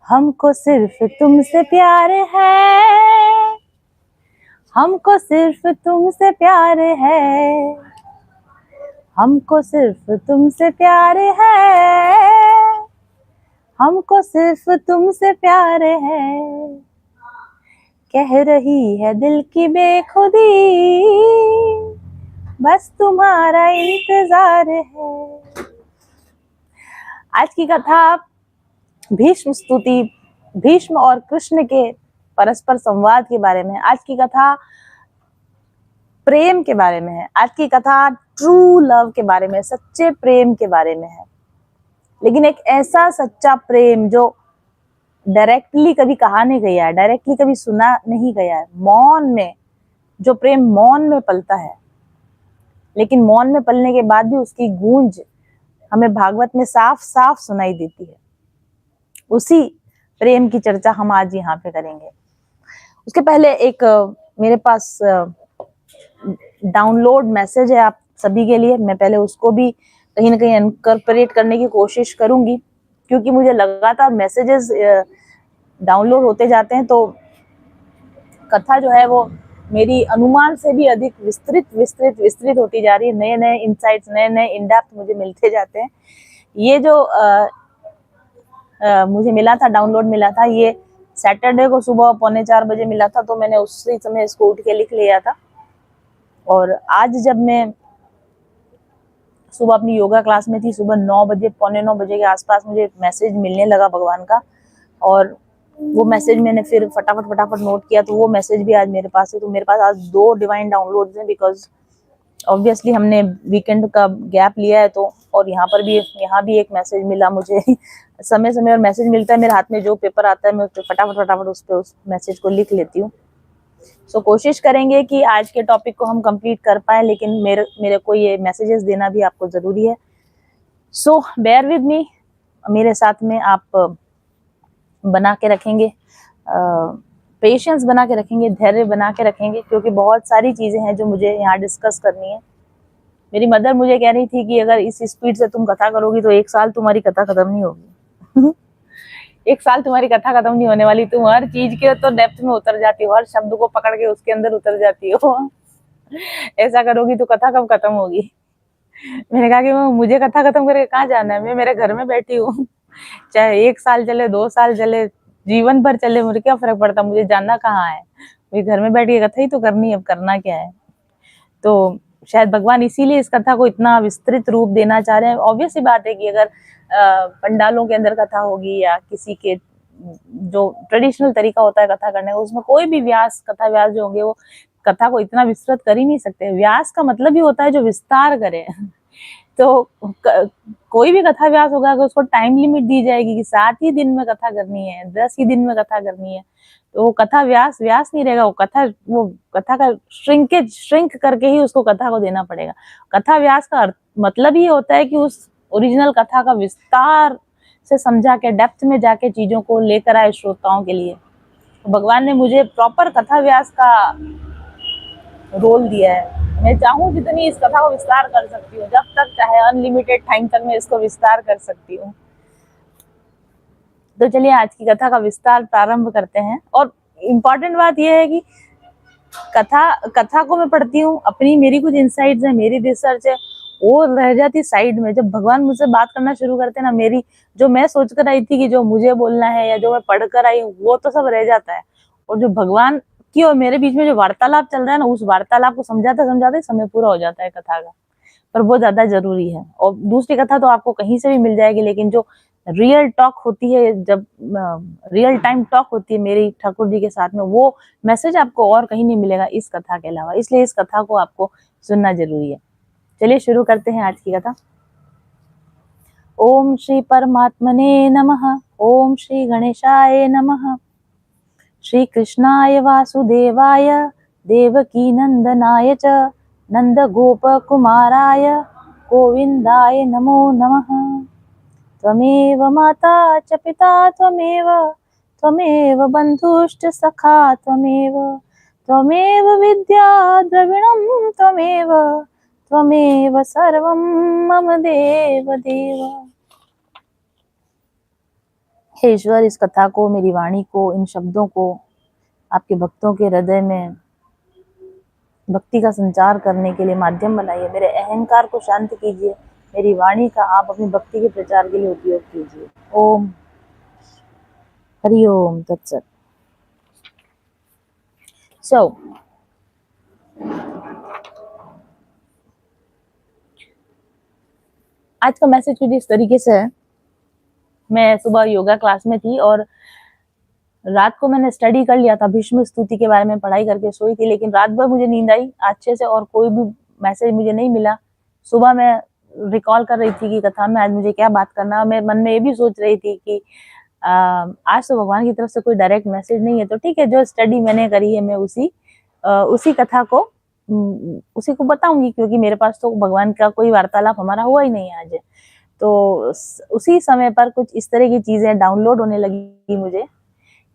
हमको सिर्फ तुमसे प्यार है, हमको सिर्फ तुमसे प्यार है, हमको सिर्फ तुमसे प्यार है, हमको सिर्फ तुमसे प्यार है, कह रही है दिल की बेखुदी, बस तुम्हारा इंतजार है। आज की कथा भीष्म स्तुति, भीष्म और कृष्ण के परस्पर संवाद के बारे में। आज की कथा प्रेम के बारे में है। आज की कथा ट्रू लव के बारे में, सच्चे प्रेम के बारे में है। लेकिन एक ऐसा सच्चा प्रेम जो डायरेक्टली कभी कहा नहीं गया है, डायरेक्टली कभी सुना नहीं गया है, मौन में, जो प्रेम मौन में पलता है, लेकिन मौन में पलने के बाद भी उसकी गूंज हमें भागवत में साफ साफ सुनाई देती है। उसी प्रेम की चर्चा हम आज यहाँ पे करेंगे। उसके पहले एक मेरे पास डाउनलोड मैसेज है आप सभी के लिए। मैं पहले उसको भी कहीं ना कहीं इनकॉर्पोरेट करने की कोशिश करूंगी, क्योंकि मुझे लगातार मैसेजेस डाउनलोड होते जाते हैं, तो कथा जो है वो मेरी अनुमान से भी अधिक विस्तृत होती जा रही है। नए नए इंसाइट्स, नए नए इनडेप्थ मुझे मिलते जाते हैं। ये जो मुझे मिला था, डाउनलोड मिला था, ये सैटरडे को सुबह 3:45 बजे मिला था, तो मैंने उसी समय इसको उठ के लिख लिया था। और आज जब मैं सुबह अपनी योगा क्लास में थी, सुबह 9 बजे, 8:45 बजे के आसपास मुझे मैसेज मिलने लगा भगवान का, और वो मैसेज मैंने फिर फटाफट नोट किया, तो वो मैसेज भी आज मेरे पास है। तो मेरे पास आज 2 डिवाइन डाउनलोड्स हैं, बिकॉज ऑब्वियसली हमने वीकेंड का गैप लिया है, तो और यहाँ भी एक मैसेज मिला मुझे समय समय और मैसेज मिलता है, मेरे हाथ में जो पेपर आता है मैं उस पर फटाफट उस मैसेज को लिख लेती हूँ। सो कोशिश करेंगे कि आज के टॉपिक को हम कंप्लीट कर पाए, लेकिन मेरे को ये मैसेजेस देना भी आपको जरूरी है। सो बेयर विद मी, मेरे साथ में आप बना के रखेंगे, पेशेंस बना के रखेंगे, धैर्य बना के रखेंगे, क्योंकि बहुत सारी चीजें हैं जो मुझे यहाँ डिस्कस करनी है। मेरी मदर मुझे कह रही थी कि अगर इस स्पीड से तुम कथा करोगी तो 1 साल तुम्हारी कथा खत्म नहीं होगी 1 साल तुम्हारी कथा खत्म नहीं होने वाली। तुम हर चीज के तो डेप्थ में उतर जाती हो, हर शब्द को पकड़ के उसके अंदर उतर जाती हो ऐसा करोगी तो कथा कब खत्म होगी। मैंने कहा कि मुझे कथा खत्म करके कहाँ जाना है, मैं मेरे घर में बैठी हूँ चाहे 1 साल चले, 2 साल चले, जीवन भर चले, मुझे क्या फर्क पड़ता, मुझे जाना कहाँ है, मुझे घर में बैठ के कथा ही तो करनी है, अब करना क्या है। तो शायद भगवान इसीलिए इस कथा को इतना विस्तृत रूप देना चाह रहे हैं। ऑब्वियस सी बात है कि अगर पंडालों के अंदर कथा होगी या किसी के जो ट्रेडिशनल तरीका होता है कथा करने का, उसमें कोई भी कथा व्यास जो होंगे वो कथा को इतना विस्तृत कर ही नहीं सकते। व्यास का मतलब ही होता है जो विस्तार करे तो कोई भी कथा व्यास होगा, अगर उसको टाइम लिमिट दी जाएगी कि 7 ही दिन में कथा करनी है, 10 ही दिन में कथा करनी है, तो वो कथा व्यास नहीं रहेगा, वो कथा का श्रिंक करके ही उसको कथा को देना पड़ेगा। कथा व्यास का मतलब ही होता है कि उस ओरिजिनल कथा का विस्तार से समझा के, डेप्थ में जाके चीजों को लेकर आए श्रोताओं के लिए। तो भगवान ने मुझे प्रॉपर कथा व्यास का रोल दिया है। मैं चाहूँ जितनी इस कथा को विस्तार कर सकती हूँ, जब तक चाहे अनलिमिटेड टाइम तक मैं इसको विस्तार कर सकती हूँ। तो चलिए आज की कथा का विस्तार प्रारंभ करते हैं। और इम्पोर्टेंट बात यह है कि कथा को मैं पढ़ती हूँ, अपनी मेरी कुछ इंसाइट्स है, मेरी रिसर्च है, वो रह जाती साइड में। जब भगवान मुझसे बात करना शुरू करते हैं ना, मेरी जो मैं सोच कर आई थी कि जो मुझे बोलना है या जो मैं पढ़ कर आई हूँ, वो तो सब रह जाता है। और जो भगवान की और मेरे बीच में जो वार्तालाप चल रहा है ना, उस वार्तालाप को समझाते समय पूरा हो जाता है कथा का। पर वो ज्यादा जरूरी है। और दूसरी कथा तो आपको कहीं से भी मिल जाएगी, लेकिन जो रियल टॉक होती है, जब रियल टाइम टॉक होती है मेरी ठाकुर जी के साथ में, वो मैसेज आपको और कहीं नहीं मिलेगा इस कथा के अलावा। इसलिए इस कथा को आपको सुनना जरूरी है। चलिए शुरू करते हैं आज की कथा। ओम श्री परमात्मने नमः। ओम श्री गणेशाय नमः। श्री कृष्णाय वासुदेवाय देवकी नंदनाय च नंद गोप कुमाराय गोविंदाय नमो नमः। त्वमेव माता च पिता त्वमेव बन्धुश्च सखा त्वमेव विद्या द्रविणं त्वमेव सर्वं मम देव। हे ईश्वर, इस कथा को, मेरी वाणी को, इन शब्दों को आपके भक्तों के हृदय में भक्ति का संचार करने के लिए माध्यम बनाइए। मेरे अहंकार को शांत कीजिए। मेरी वाणी का आप अपनी भक्ति के प्रचार के लिए उपयोग कीजिए। ओम हरि ओम तत्सत। सो आज का मैसेज कुछ इस तरीके से है। मैं सुबह योगा क्लास में थी और रात को मैंने स्टडी कर लिया था, भीष्म स्तुति के बारे में पढ़ाई करके सोई थी, लेकिन रात भर मुझे नींद आई अच्छे से और कोई भी मैसेज मुझे नहीं मिला। सुबह मैं रिकॉल कर रही थी कि कथा में आज मुझे क्या बात करना। मैं मन में ये भी सोच रही थी कि आज तो भगवान की तरफ से कोई डायरेक्ट मैसेज नहीं है, तो ठीक है, जो स्टडी मैंने करी है मैं उसी कथा को उसी को बताऊंगी, क्योंकि मेरे पास तो भगवान का कोई वार्तालाप हमारा हुआ ही नहीं आज। तो उसी समय पर कुछ इस तरह की चीजें डाउनलोड होने लगी मुझे।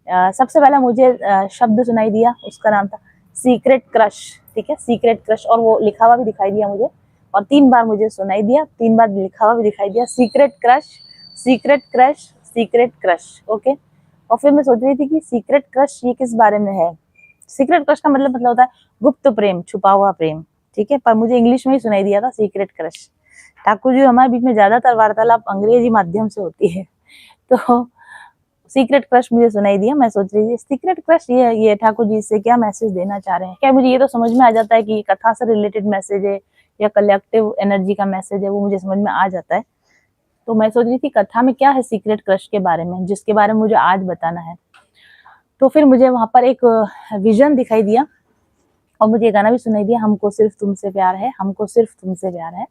सबसे पहला मुझे शब्द सुनाई दिया, उसका नाम था सीक्रेट क्रश। ठीक है, सीक्रेट क्रश, और वो लिखा हुआ भी दिखाई दिया मुझे, और 3 बार मुझे सुनाई दिया, 3 बार लिखा हुआ भी दिखाई दिया, secret crush, secret crush, secret crush. Okay, और फिर मैं सोच रही थी कि सीक्रेट क्रश ये किस बारे में है। सीक्रेट क्रश का मतलब होता है गुप्त प्रेम, छुपा हुआ प्रेम। ठीक है, पर मुझे इंग्लिश में ही सुनाई दिया था सीक्रेट क्रश। ठाकुर जी हमारे बीच में ज्यादातर वार्तालाप अंग्रेजी माध्यम से होती है, तो सीक्रेट क्रश मुझे सुनाई दिया। मैं सोच रही थी सीक्रेट क्रश ये ठाकुर जी से क्या मैसेज देना चाह रहे हैं। क्या मुझे ये तो समझ में आ जाता है कि कथा से रिलेटेड मैसेज है या कलेक्टिव एनर्जी का मैसेज है, वो मुझे समझ में आ जाता है। तो मैं सोच रही थी कथा में क्या है सीक्रेट क्रश के बारे में, जिसके बारे में मुझे आज बताना है। तो फिर मुझे वहां पर एक विजन दिखाई दिया और मुझे ये गाना भी सुनाई दिया, हमको सिर्फ तुमसे प्यार है, हमको सिर्फ तुमसे प्यार है।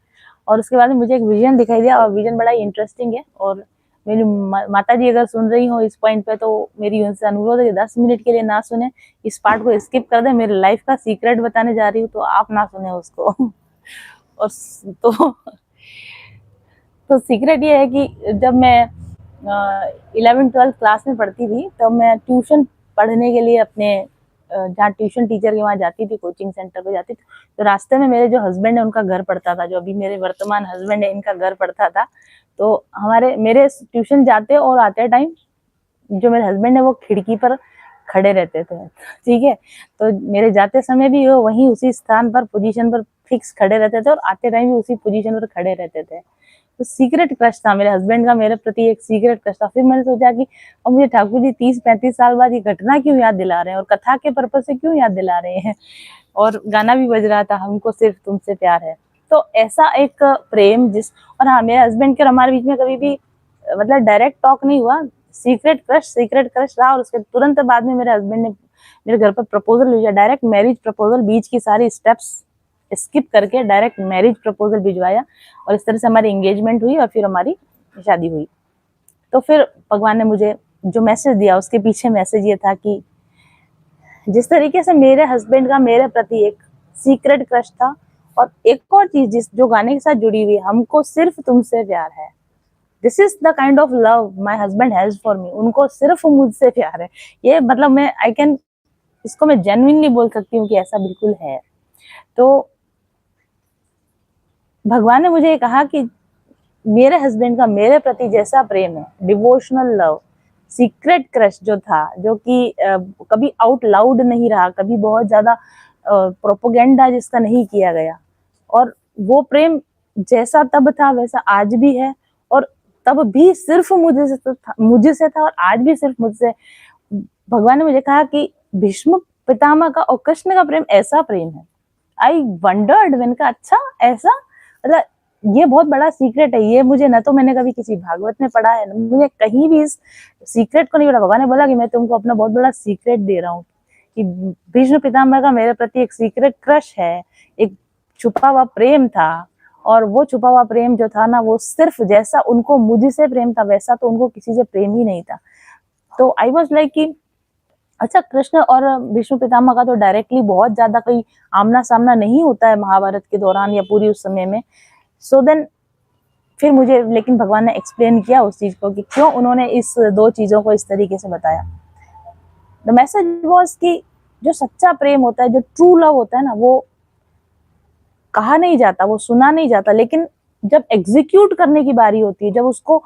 और उसके बाद में मुझे एक विजन दिखाई दिया, और विजन बड़ा ही इंटरेस्टिंग है। और मेरी माता जी अगर सुन रही हो इस पॉइंट पे, तो मेरी उनसे अनुरोध है कि 10 मिनट के लिए ना सुने, इस पार्ट को स्किप कर दे। मेरे लाइफ का सीक्रेट बताने जा रही हूँ, तो आप ना सुने उसको। और तो सीक्रेट ये है कि जब मैं 11th-12th क्लास में पढ़ती थी, तब मैं ट्यूशन पढ़ने के लिए अपने जहाँ ट्यूशन टीचर के वहाँ जाती थी, कोचिंग सेंटर पे जाती थी, तो रास्ते में मेरे जो हस्बैंड है उनका घर पड़ता था, जो अभी मेरे वर्तमान हस्बैंड है इनका घर पड़ता था। तो मेरे ट्यूशन जाते और आते टाइम जो मेरे हस्बैंड है वो खिड़की पर खड़े रहते थे। ठीक है, तो मेरे जाते समय भी वो वहीं उसी स्थान पर, पोजीशन पर फिक्स खड़े रहते थे, और आते टाइम भी उसी पोजीशन पर खड़े रहते थे। तो सीक्रेट क्रश था मेरे हस्बैंड का मेरे प्रति, एक सीक्रेट क्रश था। फिर मैंने सोचा कि अब मुझे ठाकुर जी 30-35 साल बाद ये घटना क्यों याद दिला रहे हैं, और कथा के पर्पज से क्यों याद दिला रहे हैं। और गाना भी बज रहा था, हमको सिर्फ तुमसे प्यार है। तो ऐसा एक प्रेम और हाँ, मेरे हस्बैंड के और हमारे बीच में कभी भी मतलब डायरेक्ट टॉक नहीं हुआ, सीक्रेट क्रश रहा। और उसके तुरंत बाद में मेरे हस्बैंड ने मेरे घर पर प्रपोजल भेजा, डायरेक्ट मैरिज प्रपोजल, बीच की सारी स्टेप्स स्किप करके डायरेक्ट मैरिज प्रपोजल भिजवाया, और इस तरह से हमारी एंगेजमेंट हुई और फिर हमारी शादी हुई। तो फिर भगवान ने मुझे जो मैसेज दिया, उसके पीछे मैसेज ये था कि जिस तरीके से मेरे हस्बैंड का मेरे प्रति एक सीक्रेट क्रश था, और एक और चीज जो गाने के साथ जुड़ी हुई है, हमको सिर्फ तुमसे प्यार है। This is the kind of love my husband has for me. उनको सिर्फ मुझसे प्यार है। ये मतलब मैं इसको मैं जेन्युइनली बोल सकती हूँ कि ऐसा बिल्कुल है। तो भगवान ने मुझे कहा कि मेरे हस्बैंड का मेरे प्रति जैसा प्रेम है, डिवोशनल लव, सीक्रेट क्रश जो था, जो कि कभी आउट लाउड नहीं रहा, कभी बहुत ज्यादा प्रोपोगेंडा जिसका नहीं किया गया, और वो प्रेम जैसा तब था वैसा आज भी है, और तब भी सिर्फ मुझे से था और आज भी सिर्फ मुझसे। भगवान ने मुझे कहा कि भीष्म पितामह का और कृष्ण का प्रेम ऐसा प्रेम है। आई वंडर्ड, मैंने कहा अच्छा ऐसा, मतलब ये बहुत बड़ा सीक्रेट है। ये मुझे न तो मैंने कभी किसी भागवत में पढ़ा है, न मुझे कहीं भी इस सीक्रेट को नहीं पढ़ा। भगवान ने बोला कि मैं तुमको अपना बहुत बड़ा सीक्रेट दे रहा हूँ, कि भीष्म पितामह का मेरे प्रति एक सीक्रेट क्रश है, एक छुपा हुआ प्रेम था। और वो छुपा हुआ प्रेम जो था ना, वो सिर्फ जैसा उनको मुझसे प्रेम था, वैसा तो उनको किसी से प्रेम ही नहीं था। तो आई वॉज लाइक कि अच्छा, कृष्ण और भीष्म पितामह का तो डायरेक्टली बहुत ज्यादा कोई आमना सामना नहीं होता है महाभारत के दौरान या पूरी उस समय में। सो देन फिर मुझे लेकिन भगवान ने एक्सप्लेन किया उस चीज को कि क्यों उन्होंने इस 2 चीजों को इस तरीके से बताया। द मैसेज वॉज कि जो सच्चा प्रेम होता है, जो ट्रू लव होता है ना, वो कहा नहीं जाता, वो सुना नहीं जाता, लेकिन जब एग्जीक्यूट करने की बारी होती है, जब उसको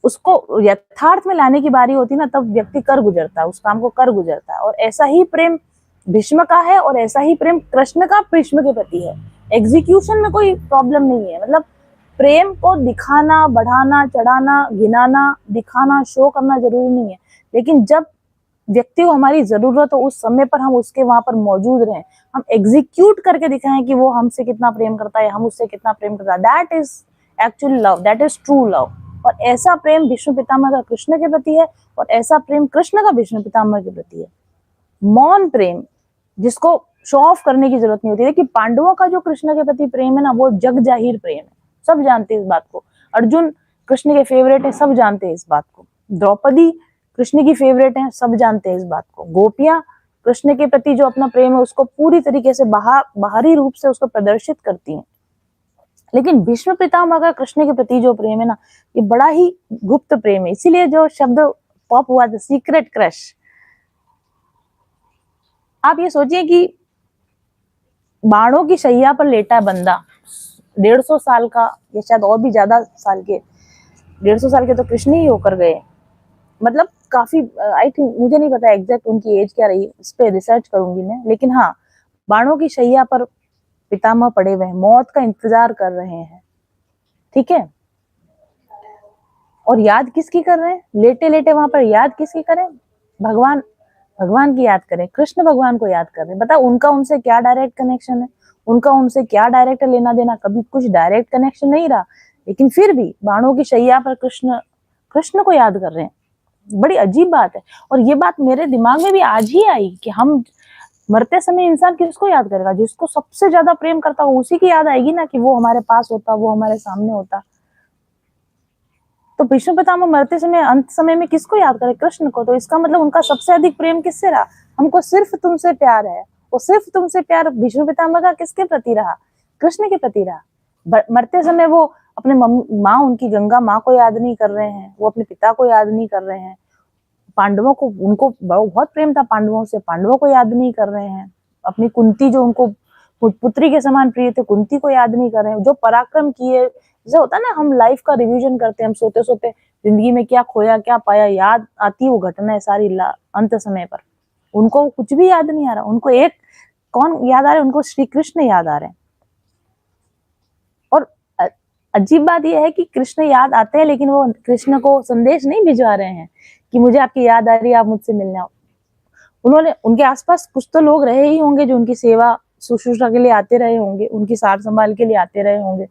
उसको यथार्थ में लाने की बारी होती ना, तब व्यक्ति कर गुजरता है, उस काम को कर गुजरता है। और ऐसा ही प्रेम भीष्म का है, और ऐसा ही प्रेम कृष्ण का भीष्म के प्रति है। एग्जीक्यूशन में कोई प्रॉब्लम नहीं है, मतलब प्रेम को दिखाना, बढ़ाना, चढ़ाना, गिनाना, दिखाना, शो करना जरूरी नहीं है, लेकिन जब व्यक्ति को हमारी जरूरत हो उस समय पर हम उसके वहां पर मौजूद रहें, हम एग्जीक्यूट करके दिखाएं कि वो हमसे कितना प्रेम करता है, हम उससे कितना प्रेम करता है। That is actually love, that is true love. और ऐसा प्रेम भीष्म पितामह का कृष्ण के प्रति है, और ऐसा प्रेम कृष्ण का भीष्म पितामह के प्रति है। मौन प्रेम, जिसको शो ऑफ करने की जरूरत नहीं होती है। कि पांडवों का जो कृष्ण के प्रति प्रेम है ना, वो जग जाहिर प्रेम है, सब जानते हैं इस बात को। अर्जुन कृष्ण के फेवरेट है, सब जानते हैं इस बात को। द्रौपदी कृष्ण की फेवरेट है, सब जानते हैं इस बात को। गोपियां कृष्ण के प्रति जो अपना प्रेम है उसको पूरी तरीके से बाहरी रूप से उसको प्रदर्शित करती हैं। लेकिन भीष्म पितामह का कृष्ण के प्रति जो प्रेम है ना, ये बड़ा ही गुप्त प्रेम है। इसीलिए जो शब्द पॉप हुआ था, सीक्रेट क्रश। आप ये सोचिए कि बाणों की शैया पर लेटा बंदा, 150 साल का, या शायद और भी ज्यादा साल के, 150 साल के तो कृष्ण ही होकर गए, मतलब काफी, आई थिंक, मुझे नहीं पता एग्जैक्ट उनकी एज क्या रही, इस पे रिसर्च करूंगी मैं, लेकिन हाँ, बाणों की शैया पर पितामह पड़े हुए हैं, मौत का इंतजार कर रहे हैं, ठीक है। और याद किसकी कर रहे हैं? लेटे लेटे वहां पर याद किसकी करें? भगवान, भगवान की याद करें, कृष्ण भगवान को याद कर रहे हैं। बता उनका उनसे क्या डायरेक्ट कनेक्शन है, उनका उनसे क्या डायरेक्ट लेना देना, कभी कुछ डायरेक्ट कनेक्शन नहीं रहा, लेकिन फिर भी बाणों की शैया पर कृष्ण, कृष्ण को याद कर रहे हैं। बड़ी अजीब बात है। और ये बात मेरे दिमाग में भी आज ही आई कि हम मरते समय इंसान किसको याद करेगा? जिसको सबसे ज्यादा प्रेम करता हो उसी की याद आएगी ना, कि वो हमारे पास होता, वो हमारे सामने होता। तो भीष्म पितामह मरते समय, अंत समय में किसको याद करे? कृष्ण को। तो इसका मतलब उनका सबसे अधिक प्रेम किससे रहा? हमको सिर्फ तुमसे प्यार है, और सिर्फ तुमसे प्यार भीष्म पितामह का किसके प्रति रहा? कृष्ण के प्रति रहा। मरते समय वो अपने माँ, उनकी गंगा माँ को याद नहीं कर रहे हैं, वो अपने पिता को याद नहीं कर रहे हैं, पांडवों को, उनको बहुत प्रेम था पांडवों से, पांडवों को याद नहीं कर रहे हैं, अपनी कुंती जो उनको पुत्री के समान प्रिय थे, कुंती को याद नहीं कर रहे हैं। जो पराक्रम किए, जैसे होता है ना, हम लाइफ का रिवीजन करते हैं, हम सोते सोते जिंदगी में क्या खोया क्या पाया, याद आती है वो घटना है सारी अंत समय पर। उनको कुछ भी याद नहीं आ रहा, उनको एक कौन याद आ रहा है? उनको श्री कृष्ण याद आ रहे हैं। और अजीब बात यह है कि कृष्ण याद आते हैं, लेकिन वो कृष्ण को संदेश नहीं भिजवा रहे हैं कि मुझे आपकी याद आ रही है, आप मुझसे मिलने आओ। उन्होंने, उनके आसपास कुछ तो लोग रहे ही होंगे जो उनकी सेवा शुश्रूषा के लिए आते रहे होंगे, उनकी सार संभाल के लिए आते रहे होंगे,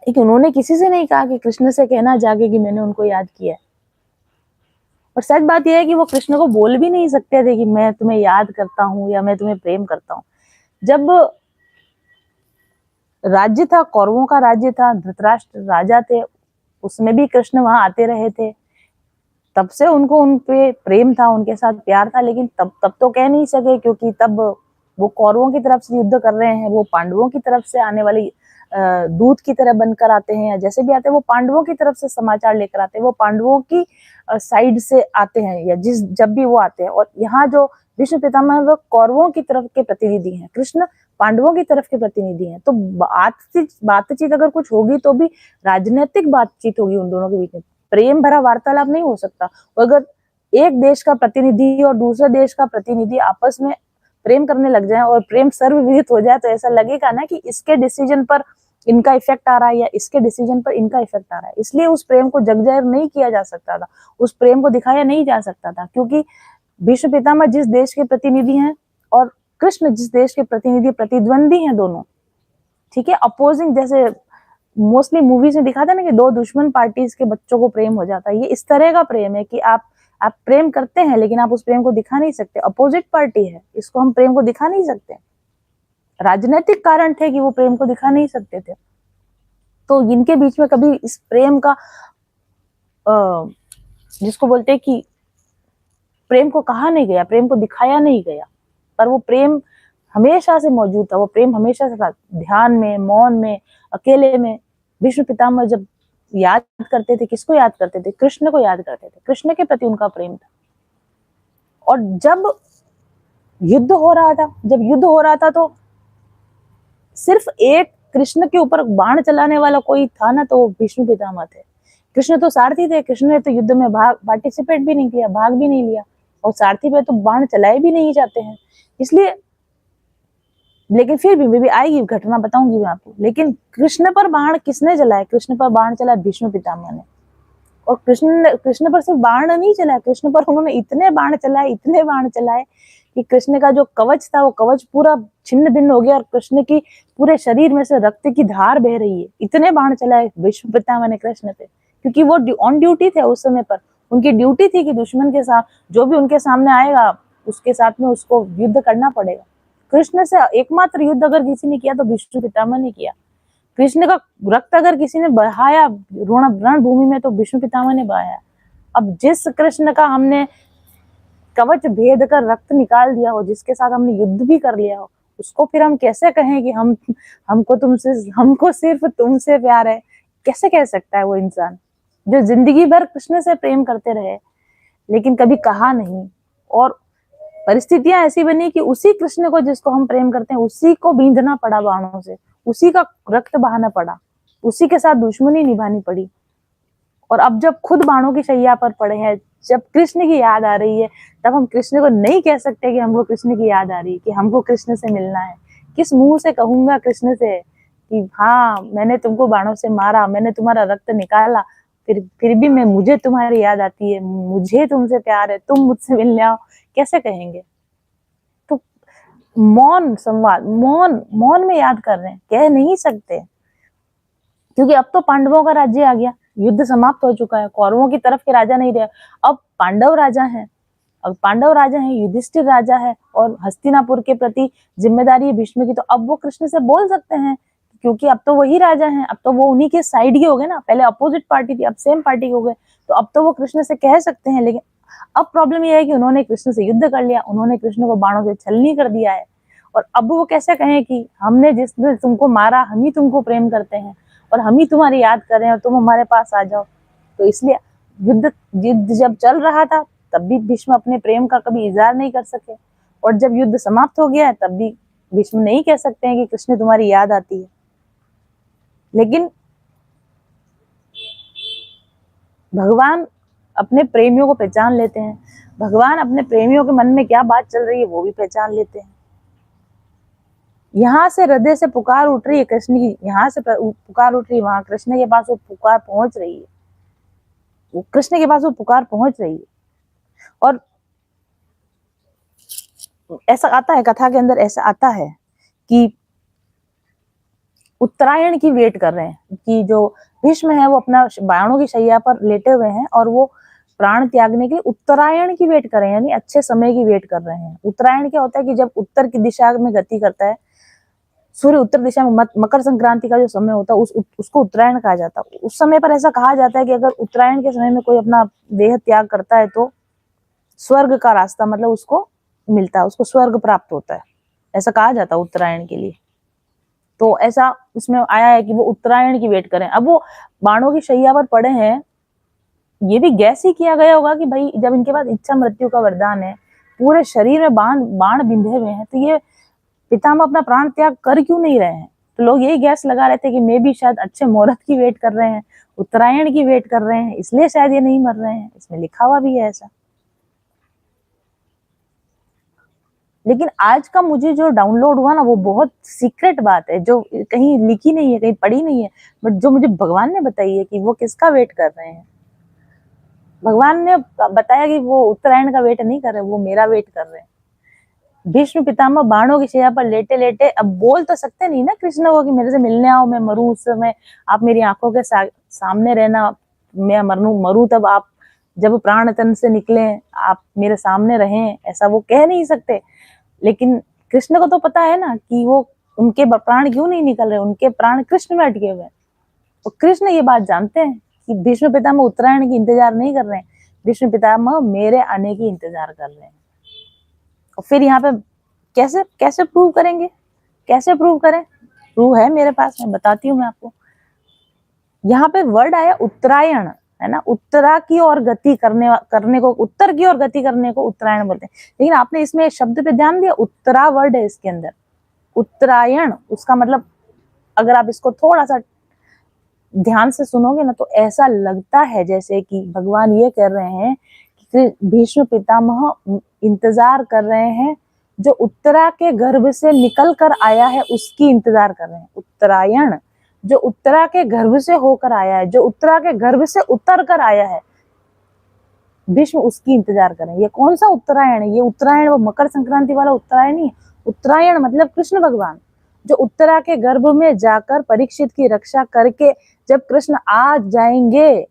लेकिन उन्होंने किसी से नहीं कहा कि कृष्ण से कहना जाके कि मैंने उनको याद किया है। और सच बात यह है कि वो कृष्ण को बोल भी नहीं सकते थे कि मैं तुम्हें याद करता हूँ या मैं तुम्हें प्रेम करता हूँ। जब राज्य था, कौरवों का राज्य था, धृतराष्ट्र राजा थे, उसमें भी कृष्ण वहां आते रहे थे, तब से उनको उन पे प्रेम था, उनके साथ प्यार था। लेकिन तब तो कह नहीं सके, क्योंकि तब वो कौरवों की तरफ से युद्ध कर रहे हैं, वो पांडवों की तरफ से आने वाली दूत की तरह बनकर आते हैं, या जैसे भी आते हैं वो पांडवों की तरफ से समाचार लेकर आते हैं, वो पांडवों की साइड से आते हैं, या जब भी वो आते हैं। और यहाँ जो भीष्म पितामह वो कौरवों की तरफ के प्रतिनिधि हैं, कृष्ण पांडवों की तरफ के प्रतिनिधि हैं। तो बातचीत अगर कुछ होगी तो भी राजनीतिक बातचीत होगी उन दोनों के बीच में, प्रेम भरा वार्तालाप नहीं हो सकता। अगर एक देश का प्रतिनिधि और दूसरे देश का प्रतिनिधि आपस में प्रेम करने लग जाए और प्रेम सर्वविदित हो जाए, तो ऐसा लगेगा ना कि इसके डिसीजन पर इनका इफेक्ट आ रहा है या इसके डिसीजन पर इनका इफेक्ट आ रहा है। इसलिए उस प्रेम को जग जाहिर नहीं किया जा सकता था, उस प्रेम को दिखाया नहीं जा सकता था, क्योंकि भीष्म पितामह जिस देश के प्रतिनिधि हैं और कृष्ण जिस देश के प्रतिनिधि, प्रतिद्वंदी हैं दोनों, ठीक है, अपोजिंग। जैसे मोस्टली मूवीज में दिखाता है ना कि दो दुश्मन पार्टीज के बच्चों को प्रेम हो जाता है, ये इस तरह का प्रेम है कि आप प्रेम करते हैं लेकिन आप उस प्रेम को दिखा नहीं सकते, अपोजिट पार्टी है, इसको हम प्रेम को दिखा नहीं सकते। राजनीतिक कारण थे कि वो प्रेम को दिखा नहीं सकते थे, तो इनके बीच में कभी इस प्रेम का जिसको बोलते हैं कि प्रेम को कहा नहीं गया, प्रेम को दिखाया नहीं गया, पर वो प्रेम हमेशा से मौजूद था, वो प्रेम हमेशा से था। ध्यान में, मौन में, अकेले में भीष्म पितामह जब याद करते थे, किसको याद करते थे? कृष्ण को याद करते थे, कृष्ण के प्रति उनका प्रेम था। और जब युद्ध हो रहा था तो सिर्फ एक कृष्ण के ऊपर बाण चलाने वाला कोई था ना, तो वो भीष्म पितामह थे। कृष्ण तो सारथी थे, कृष्ण ने तो युद्ध में पार्टिसिपेट भी नहीं किया, भाग भी नहीं लिया, और सारथी पे तो बाण चलाए भी नहीं जाते हैं। इसलिए लेकिन फिर भी आएगी घटना, बताऊंगी मैं आपको। लेकिन कृष्ण पर बाण किसने चलाए? कृष्ण पर बाण चला भीष्म पितामह ने। और कृष्ण पर सिर्फ बाण नहीं चलाए, कृष्ण पर उन्होंने इतने बाण चलाए, इतने बाण चलाए कि कृष्ण का जो कवच था वो कवच पूरा छिन्न भिन्न हो गया, और कृष्ण की पूरे शरीर में से रक्त की धार बह रही है। इतने बाण चलाए भीष्म पितामह ने कृष्ण पे, क्योंकि वो ऑन ड्यूटी थे उस समय पर। उनकी ड्यूटी थी कि दुश्मन के साथ जो भी उनके सामने आएगा उसके साथ में उसको युद्ध करना पड़ेगा। कृष्ण से एकमात्र युद्ध अगर किसी ने किया तो भीष्म पितामह ने किया। कृष्ण का रक्त अगर किसी ने बहाया रण भूमि में तो भीष्म पितामह ने बहाया। अब जिस कृष्ण का हमने कवच भेद कर रक्त निकाल दिया हो, जिसके साथ हमने युद्ध भी कर लिया हो, उसको फिर हम कैसे कहें कि हमको सिर्फ तुमसे प्यार है? कैसे कह सकता है वो इंसान जो जिंदगी भर कृष्ण से प्रेम करते रहे लेकिन कभी कहा नहीं, और परिस्थितियां ऐसी बनी कि उसी कृष्ण को जिसको हम प्रेम करते हैं उसी को बींधना पड़ा बाणों से, उसी का रक्त बहाना पड़ा, उसी के साथ दुश्मनी निभानी पड़ी। और अब जब खुद बाणों की शैया पर पड़े हैं, जब कृष्ण की याद आ रही है, तब हम कृष्ण को नहीं कह सकते कि हमको कृष्ण की याद आ रही है, कि हमको कृष्ण से मिलना है। किस मुंह से कहूंगा कृष्ण से कि हाँ मैंने तुमको बाणों से मारा, मैंने तुम्हारा रक्त निकाला, फिर भी मुझे तुम्हारी याद आती है, मुझे तुमसे प्यार है, तुम मुझसे मिलने आओ, कैसे कहेंगे? तो मौन संवाद, मौन में याद कर रहे हैं, कह नहीं सकते, क्योंकि अब तो पांडवों का राज्य आ गया, युद्ध समाप्त हो चुका है, कौरवों की तरफ के राजा नहीं रहे, अब पांडव राजा हैं। अब पांडव राजा हैं, युधिष्ठिर राजा है, और हस्तिनापुर के प्रति जिम्मेदारी है भीष्म की, तो अब वो कृष्ण से बोल सकते हैं, क्योंकि अब तो वही राजा हैं, अब तो वो उन्हीं के साइड के हो गए ना। पहले अपोजिट पार्टी थी, अब सेम पार्टी हो गए, तो अब तो वो कृष्ण से कह सकते हैं। लेकिन अब प्रॉब्लम यह है कि उन्होंने कृष्ण से युद्ध कर लिया, उन्होंने कृष्ण को बाणों से छलनी कर दिया है, और अब वो कैसे कहें कि हमने जिसने तुमको मारा, हम ही तुमको प्रेम करते हैं और हम ही तुम्हारी याद कर रहे हैं और तुम हमारे पास आ जाओ। तो इसलिए युद्ध जब चल रहा था तब भी भीष्म अपने प्रेम का कभी इजहार नहीं कर सके, और जब युद्ध समाप्त हो गया है तब भी भीष्म नहीं कह सकते हैं कि कृष्ण तुम्हारी याद आती है। लेकिन भगवान अपने प्रेमियों को पहचान लेते हैं, भगवान अपने प्रेमियों के मन में क्या बात चल रही है वो भी पहचान लेते हैं। यहाँ से हृदय से पुकार उठ रही है कृष्ण की, यहाँ से पुकार उठ रही है, वहां कृष्ण के पास वो पुकार पहुंच रही है, वो कृष्ण के पास वो पुकार पहुंच रही है। और ऐसा आता है कथा के अंदर, ऐसा आता है कि उत्तरायण की वेट कर रहे हैं, कि जो भीष्म है वो अपना बाणों की शैया पर लेटे हुए हैं और वो प्राण त्यागने के लिए उत्तरायण की वेट कर रहे हैं, यानी अच्छे समय की वेट कर रहे हैं। उत्तरायण क्या होता है कि जब उत्तर की दिशा में गति करता है, सूर्य उत्तर दिशा में, मकर संक्रांति का जो समय होता है उसको उत्तरायण कहा जाता है। उस समय पर ऐसा कहा जाता है कि अगर उत्तरायण के समय में कोई अपना देह त्याग करता है तो स्वर्ग का रास्ता मतलब उसको मिलता है, उसको स्वर्ग प्राप्त होता है, ऐसा कहा जाता है उत्तरायण के लिए। तो ऐसा इसमें आया है कि वो उत्तरायण की वेट करें। अब वो बाणों की शैया पर पड़े हैं, ये भी गैस ही किया गया होगा कि भाई जब इनके पास इच्छा मृत्यु का वरदान है, पूरे शरीर में बाण बिंधे हुए हैं, तो ये पितामह अपना प्राण त्याग कर क्यों नहीं रहे हैं? तो लोग यही गैस लगा रहे थे कि मे भी शायद अच्छे मुहूर्त की वेट कर रहे हैं, उत्तरायण की वेट कर रहे हैं, इसलिए शायद ये नहीं मर रहे हैं। इसमें लिखा हुआ भी है ऐसा। लेकिन आज का मुझे जो डाउनलोड हुआ ना, वो बहुत सीक्रेट बात है, जो कहीं लिखी नहीं है, कहीं पढ़ी नहीं है, बट जो मुझे भगवान ने बताई है कि वो किसका वेट कर रहे हैं। भगवान ने बताया कि वो उत्तरायण का वेट नहीं कर रहे, वो मेरा वेट कर रहे हैं। भीष्म पितामह बाणों की शैया पर लेटे लेटे, अब बोल तो सकते नहीं ना कृष्ण को कि मेरे से मिलने आओ, मैं मरूं उस समय, आप मेरी आंखों के सामने रहना, मैं मरूं तब आप जब प्राण तन से निकले आप मेरे सामने रहें, ऐसा वो कह नहीं सकते। लेकिन कृष्ण को तो पता है ना कि वो उनके प्राण क्यों नहीं निकल रहे, उनके प्राण कृष्ण में अटके हुए हैं। और कृष्ण ये बात जानते हैं कि भीष्म पितामह उत्तरायण की इंतजार नहीं कर रहे हैं, भीष्म पितामह मेरे आने की इंतजार कर रहे हैं। और फिर यहाँ पे कैसे कैसे प्रूव करेंगे, कैसे प्रूव करें? प्रूव है मेरे पास, मैं बताती हूँ मैं आपको। यहाँ पे वर्ड आया उत्तरायण, है ना, उत्तरा की ओर गति करने को, उत्तर की ओर गति करने को उत्तरायण बोलते हैं। लेकिन आपने इसमें शब्द पे ध्यान दिया, उत्तरा वर्ड है इसके अंदर। उत्तरायण उसका मतलब, अगर आप इसको थोड़ा सा ध्यान से सुनोगे ना तो ऐसा लगता है जैसे कि भगवान ये कर रहे हैं कि भीष्म पितामह इंतजार कर रहे हैं, जो उत्तरा के गर्भ से निकल कर आया है उसकी इंतजार कर रहे हैं। उत्तरायण जो उत्तरा के गर्भ से होकर आया है, जो उत्तरा के गर्भ से उतर कर आया है, भीष्म उसकी इंतजार कर रहे हैं। ये कौन सा उत्तरायण है? ये उत्तरायण वो मकर संक्रांति वाला उत्तरायण नहीं है। उत्तरायण मतलब कृष्ण भगवान, जो उत्तरा के गर्भ में जाकर परीक्षित की रक्षा करके जब कृष्ण आ जाएंगे,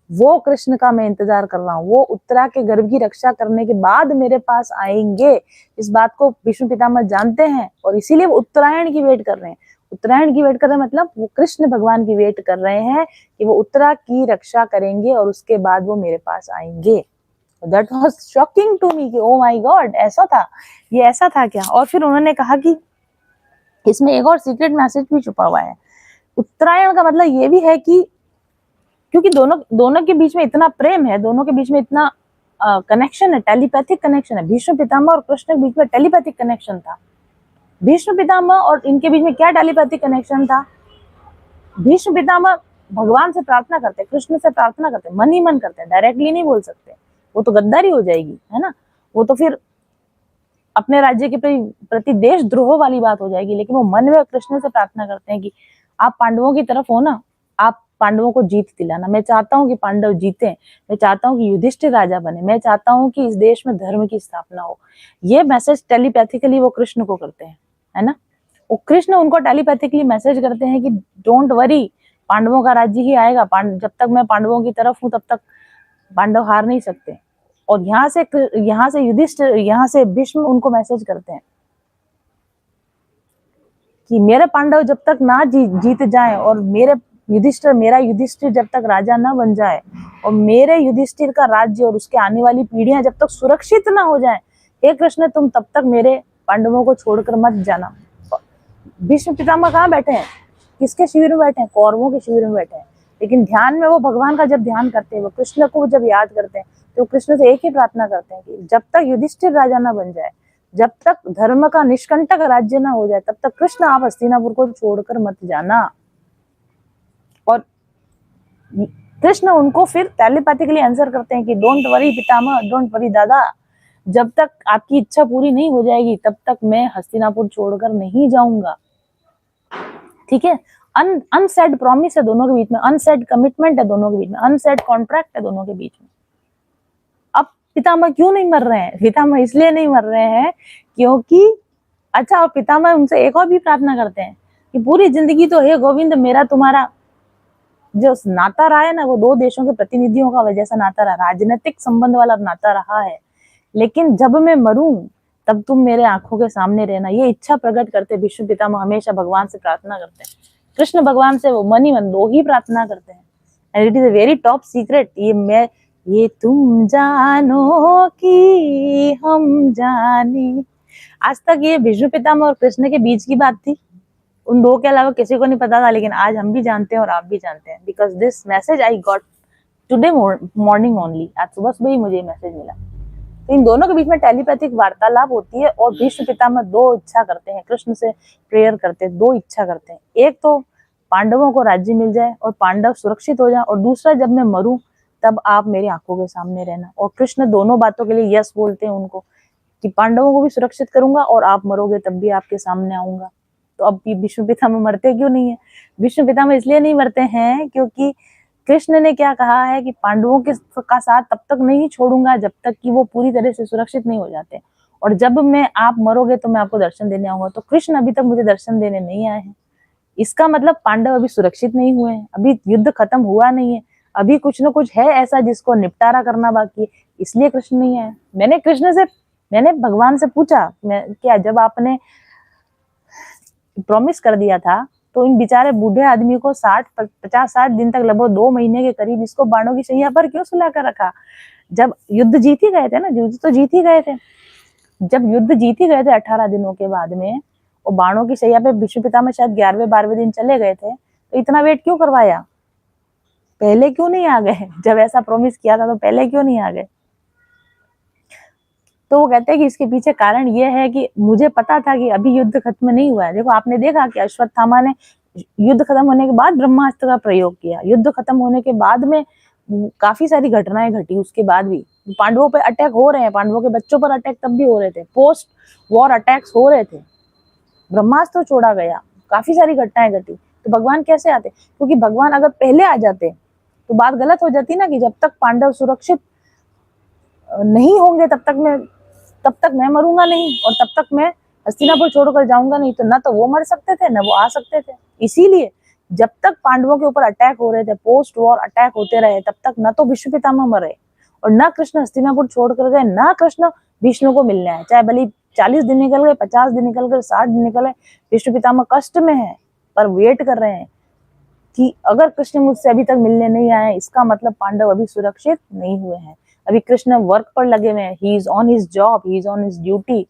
वो कृष्ण का मैं इंतजार कर रहा हूँ। वो उत्तरा के गर्भ की रक्षा करने के बाद मेरे पास आएंगे, इस बात को भीष्म पितामह जानते हैं और इसीलिए वो उत्तरायण की वेट कर रहे हैं। उत्तरायण की वेट कर रहे हैं मतलब वो कृष्ण भगवान की वेट कर रहे हैं कि वो उत्तरा की रक्षा करेंगे और उसके बाद वो मेरे पास आएंगे। That was shocking to me कि ओ माय गॉड, ऐसा था, ये ऐसा था क्या। और फिर उन्होंने कहा कि इसमें एक और सीक्रेट मैसेज भी छुपा हुआ है। उत्तरायण का मतलब ये भी है कि क्योंकि दोनों के बीच में इतना प्रेम है, दोनों के बीच में इतना कनेक्शन है, टेलीपैथिक कनेक्शन है। भीष्म पितामह और कृष्ण के बीच में टेलीपैथिक कनेक्शन था। भीष्म पितामह और इनके बीच में क्या टेलीपैथिक कनेक्शन था? भीष्म पितामह भगवान से प्रार्थना करते, कृष्ण से प्रार्थना करते, मन ही मन करते हैं, डायरेक्टली नहीं बोल सकते, वो तो गद्दारी हो जाएगी, है ना। वो तो फिर अपने राज्य के प्रति देशद्रोह वाली बात हो जाएगी। लेकिन वो मन में कृष्ण से प्रार्थना करते हैं कि आप पांडवों की तरफ हो ना, आप पांडवों को जीत दिलाना। मैं चाहता हूँ कि पांडव जीते, मैं चाहता हूँ कि युधिष्ठिर राजा बने, मैं चाहता हूँ कि इस देश में धर्म की स्थापना हो। ये मैसेज टेलीपैथिकली वो कृष्ण को करते हैं, है ना। वो कृष्ण उनको टेलीपैथिकली मैसेज करते हैं कि डोंट वरी, पांडवों का राज्य ही आएगा। जब तक मैं पांडवों की तरफ हूं तब तक पांडव हार नहीं सकते। और यहाँ से युधिष्ठिर, यहाँ से भीष्म उनको मैसेज करते हैं कि मेरे पांडव जब तक ना जीत जाए और मेरा युधिष्ठिर जब तक राजा ना बन जाए और मेरे युधिष्ठिर का राज्य और उसके आने वाली पीढ़ियां जब तक सुरक्षित ना हो जाए, हे कृष्ण तुम तब तक मेरे पांडवों को छोड़कर मत जाना। भीष्म पितामह कहाँ बैठे हैं? किसके शिविर में बैठे हैं? कौरवों के शिविर में बैठे हैं। लेकिन ध्यान में वो भगवान का जब ध्यान करते हैं, वो कृष्ण को जब याद करते हैं, तो कृष्ण से एक ही प्रार्थना करते हैं कि जब तक युधिष्ठिर राजा ना बन जाए, जब तक धर्म का निष्कंटक राज्य ना हो जाए, तब तक कृष्ण आप हस्तिनापुर को छोड़कर मत जाना। और कृष्ण उनको फिर टेलीपैथिकली आंसर करते हैं कि don't worry Pitamah, don't worry दादा, जब तक आपकी इच्छा पूरी नहीं हो जाएगी तब तक मैं हस्तिनापुर छोड़कर नहीं जाऊंगा। ठीक है, अनसेड प्रॉमिस है दोनों के बीच में, अनसेड कमिटमेंट है दोनों के बीच में, अनसेड कॉन्ट्रैक्ट है दोनों के बीच में। अब पितामह क्यों नहीं मर रहे हैं? पितामह इसलिए नहीं मर रहे हैं क्योंकि अच्छा, और पितामह उनसे एक और भी प्रार्थना करते हैं कि पूरी जिंदगी तो हे गोविंद मेरा तुम्हारा जो नाता रहा है ना, वो दो देशों के प्रतिनिधियों का जैसा नाता रहा, राजनीतिक संबंध वाला नाता रहा है, लेकिन जब मैं मरूं तब तुम मेरे आंखों के सामने रहना। ये इच्छा प्रकट करते भीष्म पितामह हमेशा भगवान से प्रार्थना करते हैं। कृष्ण भगवान से वो मन ही मन दो ही प्रार्थना करते हैं। And it is a very top secret. ये तुम जानो कि हम जाने। आज तक ये भीष्म पितामह और कृष्ण के बीच की बात थी, उन दो के अलावा किसी को नहीं पता था, लेकिन आज हम भी जानते हैं और आप भी जानते हैं, because this message I got today morning only. आज सुबह सुबह ही मुझे मैसेज मिला। तो इन दोनों के बीच में टेलीपैथिक वार्तालाप होती है और भीष्म पितामह दो इच्छा करते हैं, कृष्ण से प्रेयर करते हैं, दो इच्छा करते हैं। एक तो पांडवों को राज्य मिल जाए और पांडव सुरक्षित हो जाए, और दूसरा जब मैं मरूं तब आप मेरी आंखों के सामने रहना। और कृष्ण दोनों बातों के लिए यस बोलते हैं उनको कि पांडवों को भी सुरक्षित करूंगा और आप मरोगे तब भी आपके सामने आऊंगा। तो अब भीष्म पितामह मरते क्यों नहीं है? भीष्म पितामह इसलिए नहीं मरते हैं क्योंकि कृष्ण ने क्या कहा है कि पांडवों के का साथ तब तक नहीं छोड़ूंगा जब तक कि वो पूरी तरह से सुरक्षित नहीं हो जाते, और जब मैं आप मरोगे तो मैं आपको दर्शन देने आऊंगा। तो कृष्ण अभी तक मुझे दर्शन देने नहीं आए हैं, इसका मतलब पांडव अभी सुरक्षित नहीं हुए हैं, अभी युद्ध खत्म हुआ नहीं है, अभी कुछ न कुछ है ऐसा जिसको निपटारा करना बाकी है, इसलिए कृष्ण नहीं आए। मैंने भगवान से पूछा, क्या जब आपने प्रॉमिस कर दिया था तो इन बेचारे बूढ़े आदमी को 50-60 दिन तक, लगभग 2 महीने के करीब, इसको बाणों की शैया पर क्यों सुला कर रखा? जब युद्ध जीत ही गए थे ना, युद्ध तो जीत ही गए थे। जब युद्ध जीत ही गए थे 18 दिनों के बाद में, और बाणों की शैया पे भीष्म पितामह शायद 11वें-12वें दिन चले गए थे, तो इतना वेट क्यों करवाया? पहले क्यों नहीं आ गए? जब ऐसा प्रॉमिस किया था तो पहले क्यों नहीं आ गए? तो वो कहते हैं कि इसके पीछे कारण ये है कि मुझे पता था कि अभी युद्ध खत्म नहीं हुआ है। देखो, आपने देखा कि अश्वत्थामा ने युद्ध खत्म होने के बाद ब्रह्मास्त्र का प्रयोग किया। युद्ध खत्म होने के बाद में काफी सारी घटनाएं घटी, उसके बाद भी पांडवों पे अटैक हो रहे हैं, पांडवों के बच्चों पर अटैक तब भी हो रहे थे, पोस्ट वॉर अटैक्स हो रहे थे, ब्रह्मास्त्र छोड़ा गया, काफी सारी घटनाएं घटी। तो भगवान कैसे आते? क्योंकि भगवान अगर पहले आ जाते तो बात गलत हो जाती ना, कि जब तक पांडव सुरक्षित नहीं होंगे तब तक मैं मरूंगा नहीं, और तब तक मैं हस्तिनापुर छोड़कर जाऊंगा नहीं। तो ना तो वो मर सकते थे ना वो आ सकते थे। इसीलिए जब तक पांडवों के ऊपर अटैक हो रहे थे, पोस्ट वॉर अटैक होते रहे, तब तक न तो भीष्म पितामह मरे और न कृष्ण हस्तिनापुर छोड़कर गए, न कृष्ण भीष्म को मिलने आए। चाहे भले 40 दिन निकल गए, 50 दिन निकल गए, 60 दिन निकल गए, भीष्म पितामह कष्ट में है पर वेट कर रहे हैं कि अगर कृष्ण मुझसे अभी तक मिलने नहीं आए, इसका मतलब पांडव अभी सुरक्षित नहीं हुए हैं। अभी कृष्ण वर्क पर लगे हुए हैं, he is on his job, he is on his duty.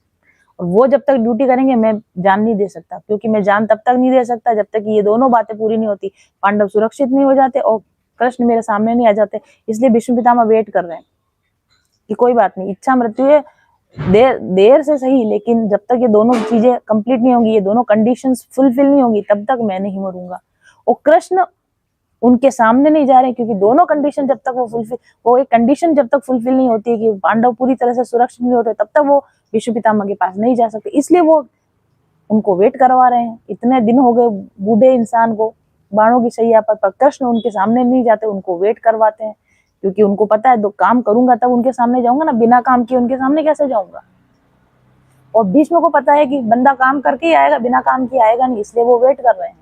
और वो जब तक ड्यूटी करेंगे मैं जान नहीं दे सकता, क्योंकि मैं जान तब तक नहीं दे सकता जब तक ये दोनों बातें पूरी नहीं होती। पांडव सुरक्षित नहीं हो जाते और कृष्ण मेरे सामने नहीं आ जाते। इसलिए भीष्म पितामह वेट कर रहे हैं कि कोई बात नहीं, इच्छा मृत्यु है, देर से सही, लेकिन जब तक ये दोनों चीजें कंप्लीट नहीं होंगी, ये दोनों कंडीशंस फुलफिल नहीं होंगी, तब तक मैं नहीं मरूंगा। और कृष्ण उनके सामने नहीं जा रहे, क्योंकि दोनों कंडीशन जब तक वो एक कंडीशन जब तक फुलफिल नहीं होती है कि पांडव पूरी तरह से सुरक्षित नहीं होते, तब तक वो भीष्म पितामह के पास नहीं जा सकते। इसलिए वो उनको वेट करवा रहे हैं। इतने दिन हो गए बूढ़े इंसान को बाणों की शैया पर कृष्ण उनके सामने नहीं जाते, उनको वेट करवाते हैं, क्योंकि उनको पता है तो काम करूंगा तब उनके सामने जाऊंगा ना, बिना काम किए उनके सामने कैसे जाऊंगा। और भीष्म को पता है कि बंदा काम करके ही आएगा, बिना काम किए आएगा नहीं, इसलिए वो वेट कर रहे हैं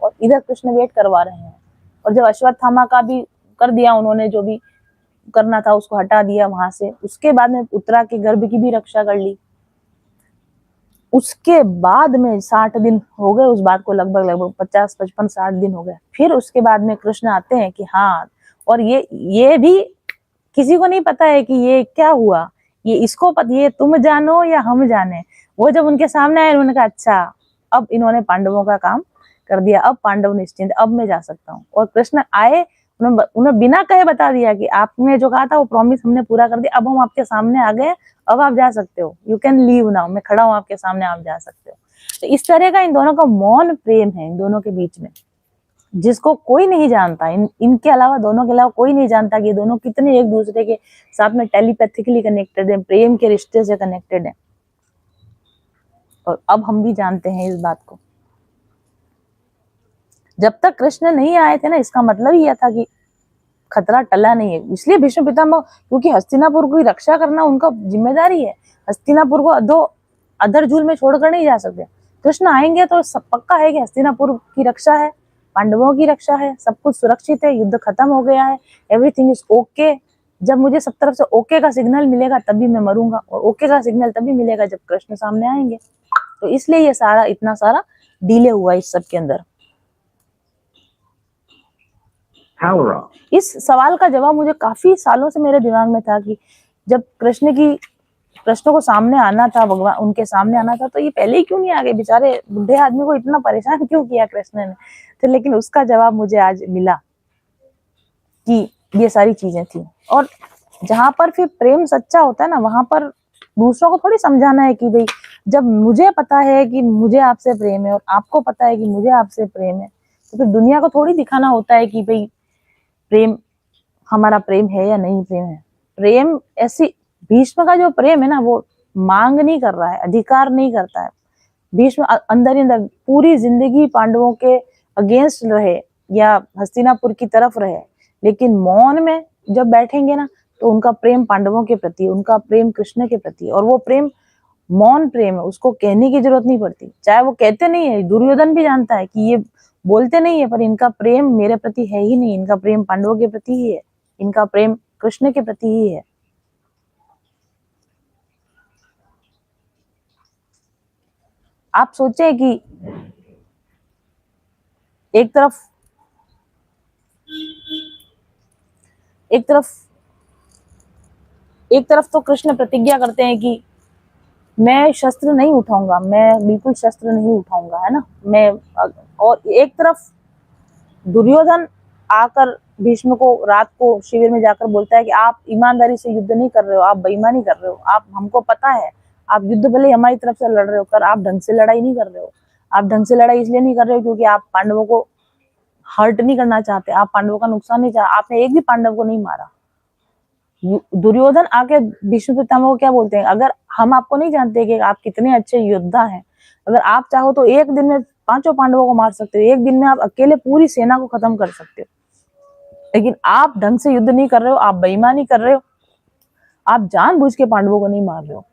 और इधर कृष्ण वेट करवा रहे हैं। और जब अश्वत्थामा का भी कर दिया उन्होंने, जो भी करना था उसको हटा दिया वहां से, उसके बाद में उत्तरा के गर्भ की भी रक्षा कर ली। उसके बाद में 60 दिन हो गए उस बात को, लगभग 50, 55, 60 दिन हो गए। फिर उसके बाद में कृष्ण आते हैं कि हाँ, और ये भी किसी को नहीं पता है कि ये क्या हुआ, ये इसको पता, ये तुम जानो या हम जाने। वो जब उनके सामने आए उन्होंने कहा अच्छा, अब इन्होंने पांडवों का काम कर दिया, अब पांडव निश्चिंत, अब मैं जा सकता हूँ। और कृष्ण आए, उन्हें बिना कहे बता दिया कि आपने जो कहा था वो प्रॉमिस हमने पूरा कर दिया, अब हम आपके सामने आ गए, अब आप जा सकते हो, यू कैन लीव नाउ, मैं खड़ा हूं आपके सामने, आप जा सकते हो। तो इस तरह का इन दोनों का मौन प्रेम है, इन दोनों के बीच में, जिसको कोई नहीं जानता, इनके अलावा, दोनों के अलावा कोई नहीं जानता कि ये दोनों कितने एक दूसरे के साथ में टेलीपैथिकली कनेक्टेड है, प्रेम के रिश्ते से कनेक्टेड है। और अब हम भी जानते हैं इस बात को। जब तक कृष्ण नहीं आए थे ना, इसका मतलब ही यह था कि खतरा टला नहीं है। इसलिए भीष्म पितामह, क्योंकि हस्तिनापुर की रक्षा करना उनका जिम्मेदारी है, हस्तिनापुर को अधर झूल में छोड़कर नहीं जा सकते। कृष्ण आएंगे तो सब पक्का है कि हस्तिनापुर की रक्षा है, पांडवों की रक्षा है, सब कुछ सुरक्षित है, युद्ध खत्म हो गया है, एवरीथिंग इज ओके। जब मुझे सब तरफ से ओके का सिग्नल मिलेगा तभी मैं मरूंगा, और ओके का सिग्नल तभी मिलेगा जब कृष्ण सामने आएंगे। तो इसलिए ये सारा इतना सारा डिले हुआ इस सब के अंदर। इस सवाल का जवाब मुझे काफी सालों से मेरे दिमाग में था कि जब कृष्ण को सामने आना था, भगवान उनके सामने आना था, तो ये पहले ही क्यों नहीं आ गए? बेचारे बुढ़े आदमी को इतना परेशान क्यों किया कृष्ण ने? तो लेकिन उसका जवाब मुझे आज मिला कि ये सारी चीजें थी। और जहां पर फिर प्रेम सच्चा होता है ना, वहां पर दूसरों को थोड़ी समझाना है कि भाई जब मुझे पता है कि मुझे आपसे प्रेम है और आपको पता है कि मुझे आपसे प्रेम है, तो फिर दुनिया को थोड़ी दिखाना होता है कि भाई प्रेम, हमारा प्रेम है या नहीं प्रेम है। प्रेम ऐसी, भीष्म का जो प्रेम है ना, वो मांग नहीं कर रहा है, अधिकार नहीं करता है। भीष्म अंदर ही अंदर पूरी जिंदगी पांडवों के अगेंस्ट रहे या हस्तिनापुर की तरफ रहे, लेकिन मौन में जब बैठेंगे ना, तो उनका प्रेम पांडवों के प्रति, उनका प्रेम कृष्ण के प्रति, और वो प्रेम मौन प्रेम है, उसको कहने की जरूरत नहीं पड़ती। चाहे वो कहते नहीं है, दुर्योधन भी जानता है कि ये बोलते नहीं है, पर इनका प्रेम मेरे प्रति है ही नहीं, इनका प्रेम पांडवों के प्रति ही है, इनका प्रेम कृष्ण के प्रति ही है। आप सोचे कि एक तरफ तो कृष्ण प्रतिज्ञा करते हैं कि मैं शस्त्र नहीं उठाऊंगा, मैं बिल्कुल शस्त्र नहीं उठाऊंगा, है ना, मैं। और एक तरफ दुर्योधन आकर भीष्म को रात को शिविर में जाकर बोलता है कि आप ईमानदारी से युद्ध नहीं कर रहे हो, आप बेईमानी कर रहे हो, आप, हमको पता है, आप युद्ध भले हमारी तरफ से लड़ रहे हो, कर आप ढंग से लड़ाई नहीं कर रहे हो, आप ढंग से लड़ाई इसलिए नहीं कर रहे हो क्योंकि आप पांडवों को हर्ट नहीं करना चाहते, आप पांडवों का नुकसान नहीं चाहते। आपने एक भी पांडव को नहीं मारा। दुर्योधन आके भीष्म पितामह को क्या बोलते हैं, अगर हम आपको नहीं जानते कि आप कितने अच्छे योद्धा हैं, अगर आप चाहो तो एक दिन में 5 पांडवों को मार सकते हो, एक दिन में आप अकेले पूरी सेना को खत्म कर सकते हो, लेकिन आप ढंग से युद्ध नहीं कर रहे हो, आप बेईमानी कर रहे हो, आप जानबूझ के पांडवों को नहीं मार रहे हो।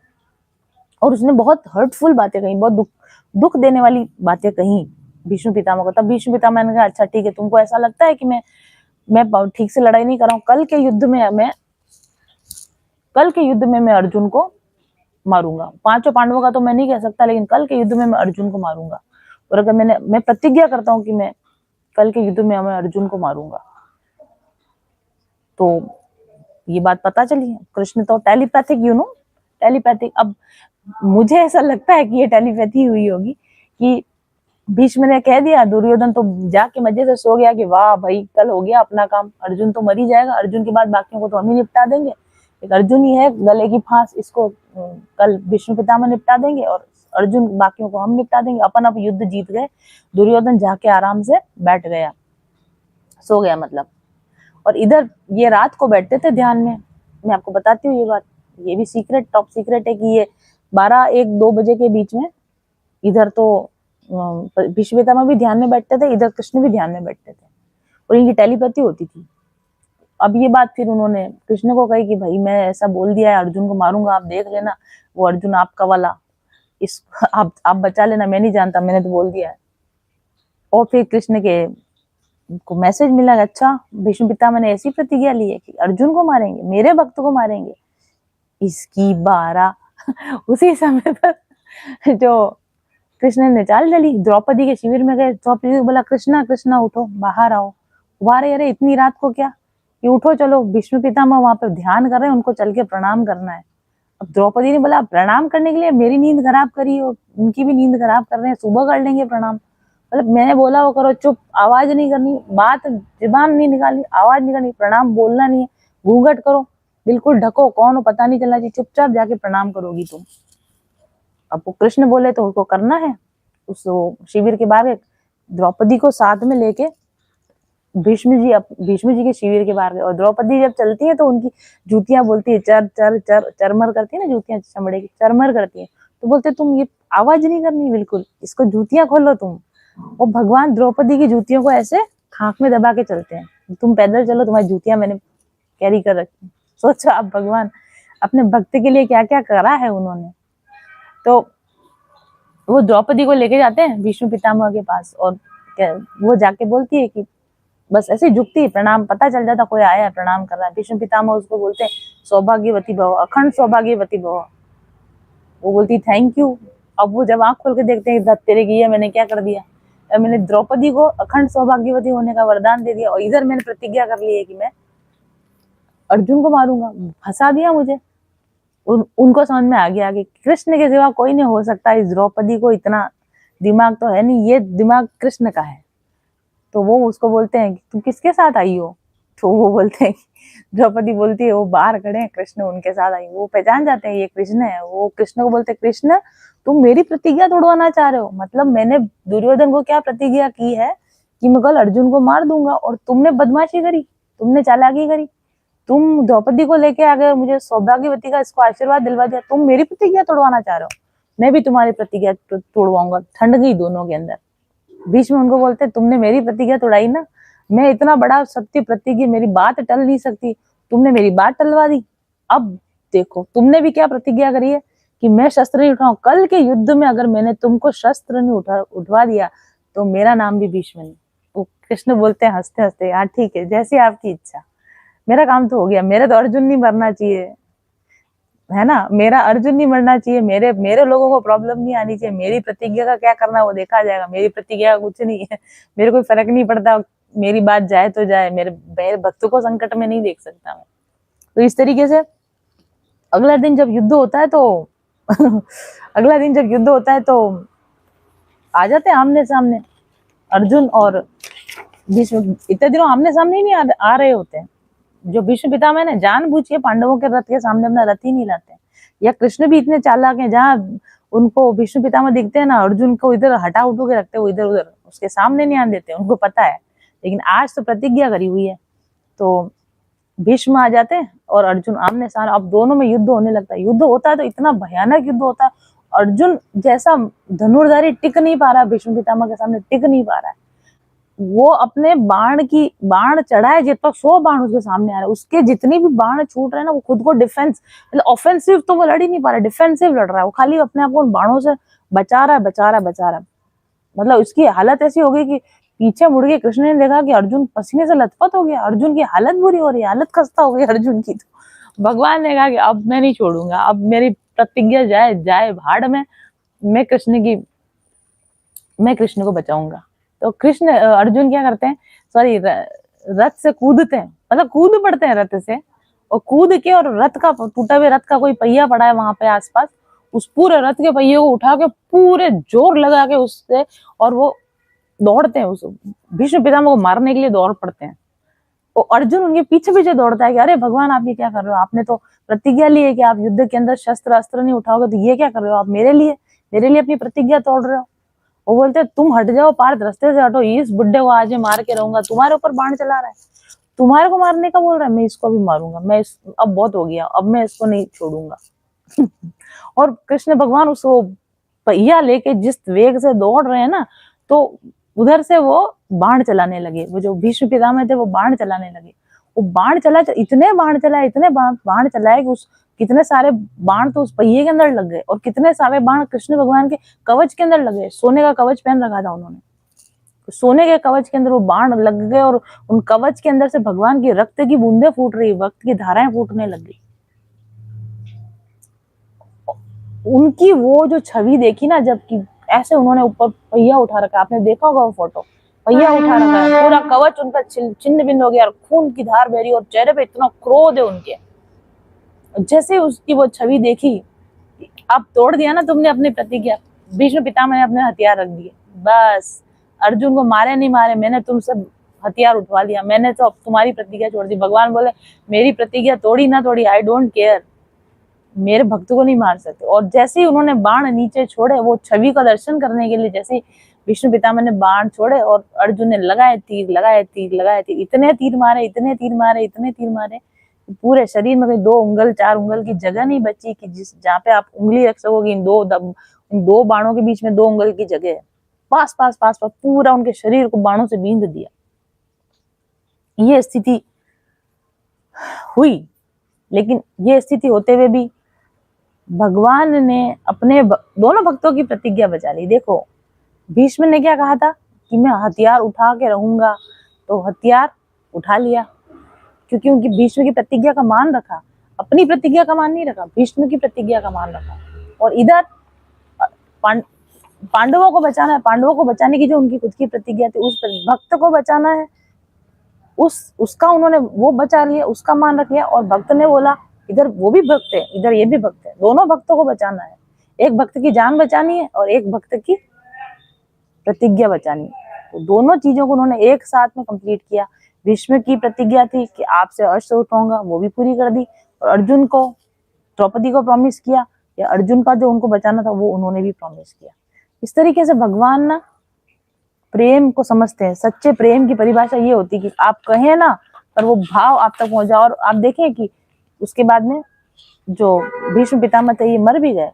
और उसने बहुत हर्टफुल बातें कही, बहुत दुख देने वाली बातें कही भीष्म पितामह को। तब भीष्म पितामह ने कहा अच्छा ठीक है, तुमको ऐसा लगता है कि मैं ठीक से लड़ाई नहीं कर रहा हूँ, कल के युद्ध में मैं अर्जुन को मारूंगा। 5 पांडवों का तो मैं नहीं कह सकता, लेकिन कल के युद्ध में मैं अर्जुन को मारूंगा। और अगर मैं प्रतिज्ञा करता हूँ कि मैं कल के युद्ध में मैं अर्जुन को मारूंगा। तो ये बात पता चली है, कृष्ण तो टेलीपैथिक टेलीपैथिक। अब मुझे ऐसा लगता है कि ये टेलीपैथी हुई होगी कि भीष्म ने कह दिया, दुर्योधन तो जाके मजे से सो गया कि वाह भाई कल हो गया अपना काम, अर्जुन तो मर ही जाएगा, अर्जुन के बाद बाकियों को तो हम ही निपटा देंगे, एक अर्जुन ही है गले की फांस, इसको कल भीष्म पितामह निपटा देंगे और अर्जुन बाकियों को हम निपटा देंगे, अपन अब युद्ध जीत गए। दुर्योधन जाके आराम से बैठ गया, सो गया मतलब। और इधर ये रात को बैठते थे ध्यान में। मैं आपको बताती हूँ ये बात, ये भी सीक्रेट, टॉप सीक्रेट है कि ये 12-1-2 बजे के बीच में इधर तो भीष्म पितामह भी ध्यान में बैठते थे, इधर कृष्ण भी ध्यान में बैठते थे और इनकी टेलीपैथी होती थी। अब ये बात फिर उन्होंने कृष्ण को कही कि भाई मैं ऐसा बोल दिया है, अर्जुन को मारूंगा, आप देख लेना, वो अर्जुन आपका वाला, इस आप बचा लेना, मैं नहीं जानता, मैंने तो बोल दिया है। और फिर कृष्ण के को मैसेज मिला कि अच्छा भीष्म पितामह ने ऐसी प्रतिज्ञा ली है कि अर्जुन को मारेंगे, मेरे भक्त को मारेंगे। इसकी 12 उसी समय पर जो कृष्ण ने चाल चली, द्रौपदी के शिविर में गए, द्रौपदी को बोला कृष्णा कृष्णा उठो, बाहर आओ। वारे अरे इतनी रात को क्या, कि उठो चलो, भीष्म पितामह वहां पे ध्यान कर रहे हैं, उनको चल के प्रणाम करना है। अब द्रौपदी ने बोला प्रणाम करने के लिए मेरी नींद खराब करी हो, उनकी भी नींद खराब कर रहे हैं, सुबह कर लेंगे प्रणाम। मतलब मैंने बोला वो करो, चुप, आवाज नहीं करनी, बात जुबान नहीं निकालनी, आवाज नहीं करनी, प्रणाम बोलना नहीं है, घूंघट करो, बिल्कुल ढको, कौन हो पता नहीं चलना चाहिए, चुपचाप जाके प्रणाम करोगी तुम। अब वो कृष्ण बोले तो उसको करना है। उस शिविर के बाहर द्रौपदी को साथ में लेके भीष्म जी के शिविर के बाहर गए। और द्रौपदी जब चलती है तो उनकी जूतियां बोलती है चर चर चर, चरमर करती है ना जूतियां, चमड़े की चरमर करती है, तो बोलते तुम ये आवाज नहीं करनी, बिल्कुल इसको जूतियां खोलो तुम। और भगवान द्रौपदी की जूतियों को ऐसे खाक में दबा के चलते हैं, तुम पैदल चलो, तुम्हारी जूतियां मैंने कैरी कर रखी। सोचो आप, भगवान अपने भक्त के लिए क्या क्या करा है उन्होंने। तो वो द्रौपदी को लेके जाते हैं भीष्म पितामह के पास, और वो जाके बोलती है कि बस ऐसे झुकती, प्रणाम, पता चल जाता कोई आया है, प्रणाम कर रहा है। भीष्म पितामह उसको बोलते हैं सौभाग्यवती भव, अखंड सौभाग्यवती भव। वो बोलती थैंक यू। अब वो जब आंख खोल के देखते हैं तेरे की, मैंने क्या कर दिया, मैंने द्रौपदी को अखंड सौभाग्यवती होने का वरदान दे दिया, और इधर मैंने प्रतिज्ञा कर ली है कि मैं अर्जुन को मारूंगा, फंसा दिया मुझे। उनको समझ में आ गया कि कृष्ण के सिवा कोई नहीं हो सकता, इस द्रौपदी को इतना दिमाग तो है नहीं, ये दिमाग कृष्ण का है। तो वो उसको बोलते हैं कि तुम किसके साथ आई हो, तो वो बोलते हैं, द्रौपदी बोलती है वो बाहर खड़े हैं कृष्ण उनके साथ आई। वो पहचान जाते हैं ये कृष्ण है। वो कृष्ण को बोलते हैं कृष्ण तुम मेरी प्रतिज्ञा तोड़वाना चाह रहे हो, मतलब मैंने दुर्योधन को क्या प्रतिज्ञा की है कि मैं कल अर्जुन को मार दूंगा, और तुमने बदमाशी करी, तुमने चालाकी करी, तुम द्रौपदी को लेके आ गए, मुझे सौभाग्यवती का इसको आशीर्वाद दिलवा दिया, तुम मेरी प्रतिज्ञा तोड़वाना चाह रहे हो, मैं भी तुम्हारी प्रतिज्ञा तोड़वाऊंगा। ठंड गई दोनों के अंदर। बीच में उनको बोलते तुमने मेरी प्रतिज्ञा तोड़ाई ना, मैं इतना बड़ा सत्य प्रतिज्ञा, मेरी बात टल नहीं सकती, तुमने मेरी बात टलवा दी। अब देखो तुमने भी क्या प्रतिज्ञा करी है कि मैं शस्त्र नहीं उठाऊं, कल के युद्ध में अगर मैंने तुमको शस्त्र नहीं उठवा दिया तो मेरा नाम भी भीष्म नहीं। वो कृष्ण बोलते हैं हंसते हंसते, हाँ ठीक है जैसी आपकी इच्छा, मेरा काम तो हो गया, मेरे तो अर्जुन नहीं मरना चाहिए, है ना, मेरा अर्जुन नहीं मरना चाहिए, मेरे लोगों को प्रॉब्लम नहीं आनी चाहिए, मेरी प्रतिज्ञा का क्या करना वो देखा जाएगा, मेरी प्रतिज्ञा का कुछ नहीं है, मेरे कोई फर्क नहीं पड़ता, मेरी बात जाए तो जाए, मेरे भक्तों को संकट में नहीं देख सकता मैं। तो इस तरीके से अगला दिन जब युद्ध होता है तो अगला दिन जब युद्ध होता है तो आ जाते हैं आमने सामने अर्जुन और भीष्म। इतने दिनों आमने सामने नहीं आ रहे होते हैं। जो भीष्म पितामह ने जानबूझ के पांडवों के रथ के सामने अपना रथ ही नहीं लाते, या कृष्ण भी इतने चालाक हैं, जहाँ उनको भीष्म पितामह दिखते हैं ना, अर्जुन को इधर हटा उठो के रखते, वो इधर उधर उसके सामने नहीं आने देते, उनको पता है। लेकिन आज तो प्रतिज्ञा करी हुई है, तो भीष्म आ जाते हैं और अर्जुन आमने सामने, अब दोनों में युद्ध होने लगता है। युद्ध होता है तो इतना भयानक युद्ध होता है, अर्जुन जैसा धनुर्धारी टिक नहीं पा रहा है, भीष्म पितामह के सामने टिक नहीं पा रहा है। वो अपने बाण चढ़ाए जब तक 100 बाण उसके सामने आ रहे हैं, उसके जितने भी बाण छूट रहे हैं ना, वो खुद को डिफेंस, मतलब ऑफेंसिव तो वो लड़ ही नहीं पा रहा, डिफेंसिव लड़ रहा है, वो खाली अपने आप को उन बाणों से बचा रहा है। मतलब उसकी हालत ऐसी हो गई कि पीछे मुड़ के कृष्ण ने देखा कि अर्जुन पसीने से लथपथ हो गया, अर्जुन की हालत बुरी हो रही है, हालत खस्ता हो गई अर्जुन की। तो भगवान ने कहा कि अब मैं नहीं छोड़ूंगा, अब मेरी प्रतिज्ञा जाए भाड़ में, मैं कृष्ण को बचाऊंगा। तो अर्जुन क्या करते हैं, सॉरी, रथ से कूदते हैं, मतलब कूद पड़ते हैं रथ से, और कूद के, और टूटा हुए रथ का कोई पहिया पड़ा है वहां पे आसपास, उस पूरे रथ के पहिए को उठा के पूरे जोर लगा के उससे, और वो दौड़ते हैं, उस भीष्म पितामह को मारने के लिए दौड़ पड़ते हैं। और अर्जुन उनके पीछे पीछे दौड़ता है कि अरे भगवान, आप ये क्या कर रहे हो, आपने तो प्रतिज्ञा ली है कि आप युद्ध के अंदर शस्त्र अस्त्र नहीं उठाओगे, तो ये क्या कर रहे हो आप, मेरे लिए अपनी प्रतिज्ञा तोड़ रहे हो। वो बोलते हैं तुम हट जाओ, पार्थ रास्ते से हटो, इस बुड्ढे को आज मार के रहूंगा, तुम्हारे ऊपर बाण चला रहा है, तुम्हारे को मारने का बोल रहा है, मैं इसको भी मारूंगा, अब बहुत हो गया, अब मैं इसको नहीं छोड़ूंगा। और कृष्ण भगवान उसको पहिया लेके जिस वेग से दौड़ रहे हैं ना, तो उधर से वो बाण चलाने लगे, वो जो भीष्म पितामह थे वो बाण चलाने लगे। वो बाण चला, इतने बाण चलाए कि उस कितने सारे बाण तो उस पहिए के अंदर लग गए, और कितने सारे बाण कृष्ण भगवान के कवच के अंदर लग गए। सोने का कवच पहन रखा था उन्होंने, तो सोने के कवच के अंदर वो बाण लग गए, और उन कवच के अंदर से भगवान की रक्त की बूंदें फूट रही, रक्त की धाराएं फूटने लग गई। उनकी वो जो छवि देखी ना, जबकि ऐसे उन्होंने ऊपर पहिया उठा रखा, आपने देखा होगा वो फोटो, पहिया उठा रखा है, पूरा कवच उनका छिन्न भिन्न हो गया, और खून की धार बह रही, और चेहरे पे इतना क्रोध है उनके। जैसे उसकी वो छवि देखी, अब तोड़ दिया ना तुमने अपनी प्रतिज्ञा, भीष्म पितामह ने अपने हथियार रख दिए, बस अर्जुन को मारे नहीं मारे, मैंने तुमसे हथियार उठवा लिया, मैंने तो अब तुम्हारी प्रतिज्ञा छोड़ दी। भगवान बोले मेरी प्रतिज्ञा तोड़ी ना तोड़ी, आई डोंट केयर, मेरे भक्त को नहीं मार सकते। और जैसे ही उन्होंने बाण नीचे छोड़े, वो छवि का दर्शन करने के लिए, जैसे ही विष्णु पितामह ने बाण छोड़े, और अर्जुन ने लगाए तीर, इतने तीर मारे, पूरे शरीर में कोई 2 उंगल 4 उंगल की जगह नहीं बची कि जहाँ पे आप उंगली रख सकोगे। इन दो बाणों के बीच में 2 उंगल की जगह है, पास पूरा उनके शरीर को बाणों से बींध दिया। ये स्थिति हुई, लेकिन ये स्थिति होते हुए भी भगवान ने अपने दोनों भक्तों की प्रतिज्ञा बचा ली। देखो, भीष्म ने क्या कहा था कि मैं हथियार उठा के रहूंगा, तो हथियार उठा लिया, क्योंकि उनकी भीष्म की प्रतिज्ञा का मान रखा, अपनी प्रतिज्ञा का मान नहीं रखा, भीष्म की प्रतिज्ञा का मान रखा। और इधर पांडवों को बचाना है, पांडवों को बचाने की जो उनकी खुद की प्रतिज्ञा थी, उस भक्त को बचाना है, उसका उन्होंने वो बचा लिया, उसका मान रख लिया। और भक्त ने बोला, इधर वो भी भक्त है, इधर ये भी भक्त है, दोनों भक्तों को बचाना है, एक भक्त की जान बचानी है और एक भक्त की प्रतिज्ञा बचानी है। तो दोनों चीजों को उन्होंने एक साथ में कंप्लीट किया। भीष्म की प्रतिज्ञा थी कि आपसे अस्त्र उठाऊंगा, वो भी पूरी कर दी, और अर्जुन को, द्रौपदी को प्रॉमिस किया, या अर्जुन का जो उनको बचाना था वो उन्होंने भी प्रॉमिस किया। इस तरीके से भगवान ना प्रेम को समझते हैं। सच्चे प्रेम की परिभाषा ये होती है कि आप कहें ना, पर वो भाव आप तक पहुंच जाए। और आप देखें कि उसके बाद में जो भीष्म पितामह थे, ये मर भी गए,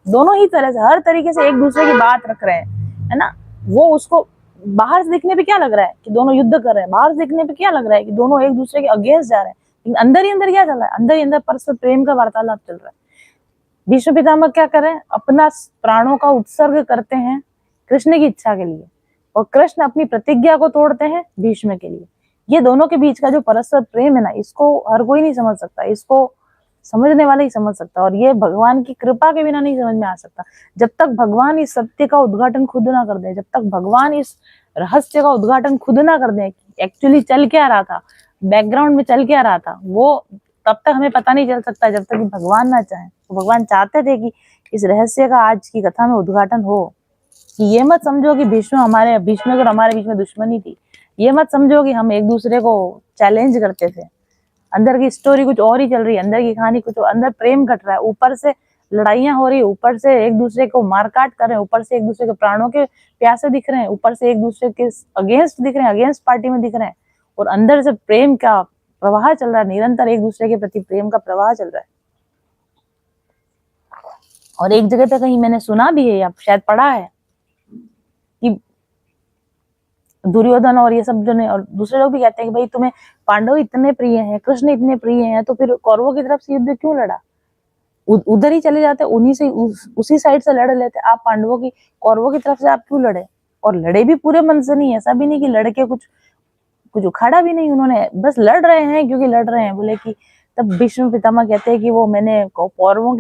दोनों ही तरह से, हर तरीके से एक दूसरे की बात रख रहे हैं, है ना। वो उसको बाहर से देखने पे क्या लग रहा है कि दोनों युद्ध कर रहे हैं, बाहर से देखने पे क्या लग रहा है कि दोनों एक दूसरे के अगेंस्ट जा रहे हैं, लेकिन अंदर ही अंदर क्या चल रहा है, अंदर ही अंदर परस्पर प्रेम का वार्तालाप चल रहा है। भीष्म पितामह क्या करें, अपना प्राणों का उत्सर्ग करते हैं कृष्ण की इच्छा के लिए, और कृष्ण अपनी प्रतिज्ञा को तोड़ते हैं भीष्म के लिए। ये दोनों के बीच का जो परस्पर प्रेम है ना, इसको हर कोई नहीं समझ सकता, इसको समझने वाला ही समझ सकता, और ये भगवान की कृपा के बिना नहीं समझ में आ सकता। जब तक भगवान इस सत्य का उद्घाटन खुद ना कर दे, जब तक भगवान इस रहस्य का उद्घाटन खुद ना कर दे, एक्चुअली चल क्या रहा था, बैकग्राउंड में चल क्या रहा था, वो तब तक हमें पता नहीं चल सकता, जब तक कि भगवान ना चाहे। तो भगवान चाहते थे कि इस रहस्य का आज की कथा में उद्घाटन हो, कि ये मत समझो कि भीष्म और हमारे बीच में दुश्मनी थी, ये मत समझो कि हम एक दूसरे को चैलेंज करते थे। अंदर की स्टोरी कुछ और ही चल रही है, अंदर की कहानी कुछ और, अंदर प्रेम घट रहा है, ऊपर से लड़ाइयां हो रही, ऊपर से एक दूसरे को मारकाट कर रहे हैं, ऊपर से एक दूसरे के प्राणों के प्यासे दिख रहे हैं, ऊपर से एक दूसरे के अगेंस्ट दिख रहे हैं, अगेंस्ट पार्टी में दिख रहे हैं, और अंदर से प्रेम का प्रवाह चल रहा है, निरंतर एक दूसरे के प्रति प्रेम का प्रवाह चल रहा है। और एक जगह पे कहीं मैंने सुना भी है, या शायद पढ़ा है, कि दुर्योधन और ये सब जो ने और दूसरे लोग भी कहते हैं कि भाई तुम्हें पांडव इतने प्रिय हैं, कृष्ण इतने प्रिय हैं, तो फिर कौरवों की तरफ से युद्ध क्यों लड़ा? उधर ही चले जाते, उन्हीं से उसी साइड से लड़ लेते। आप पांडवों की कौरवों की तरफ से आप क्यों लड़े? और लड़े भी पूरे मन से नहीं, ऐसा भी नहीं कि लड़के कुछ उखाड़ा भी नहीं उन्होंने, बस लड़ रहे हैं क्योंकि लड़ रहे हैं। बोले कि तब भीष्म पितामह कहते हैं कि वो मैंने कौरवों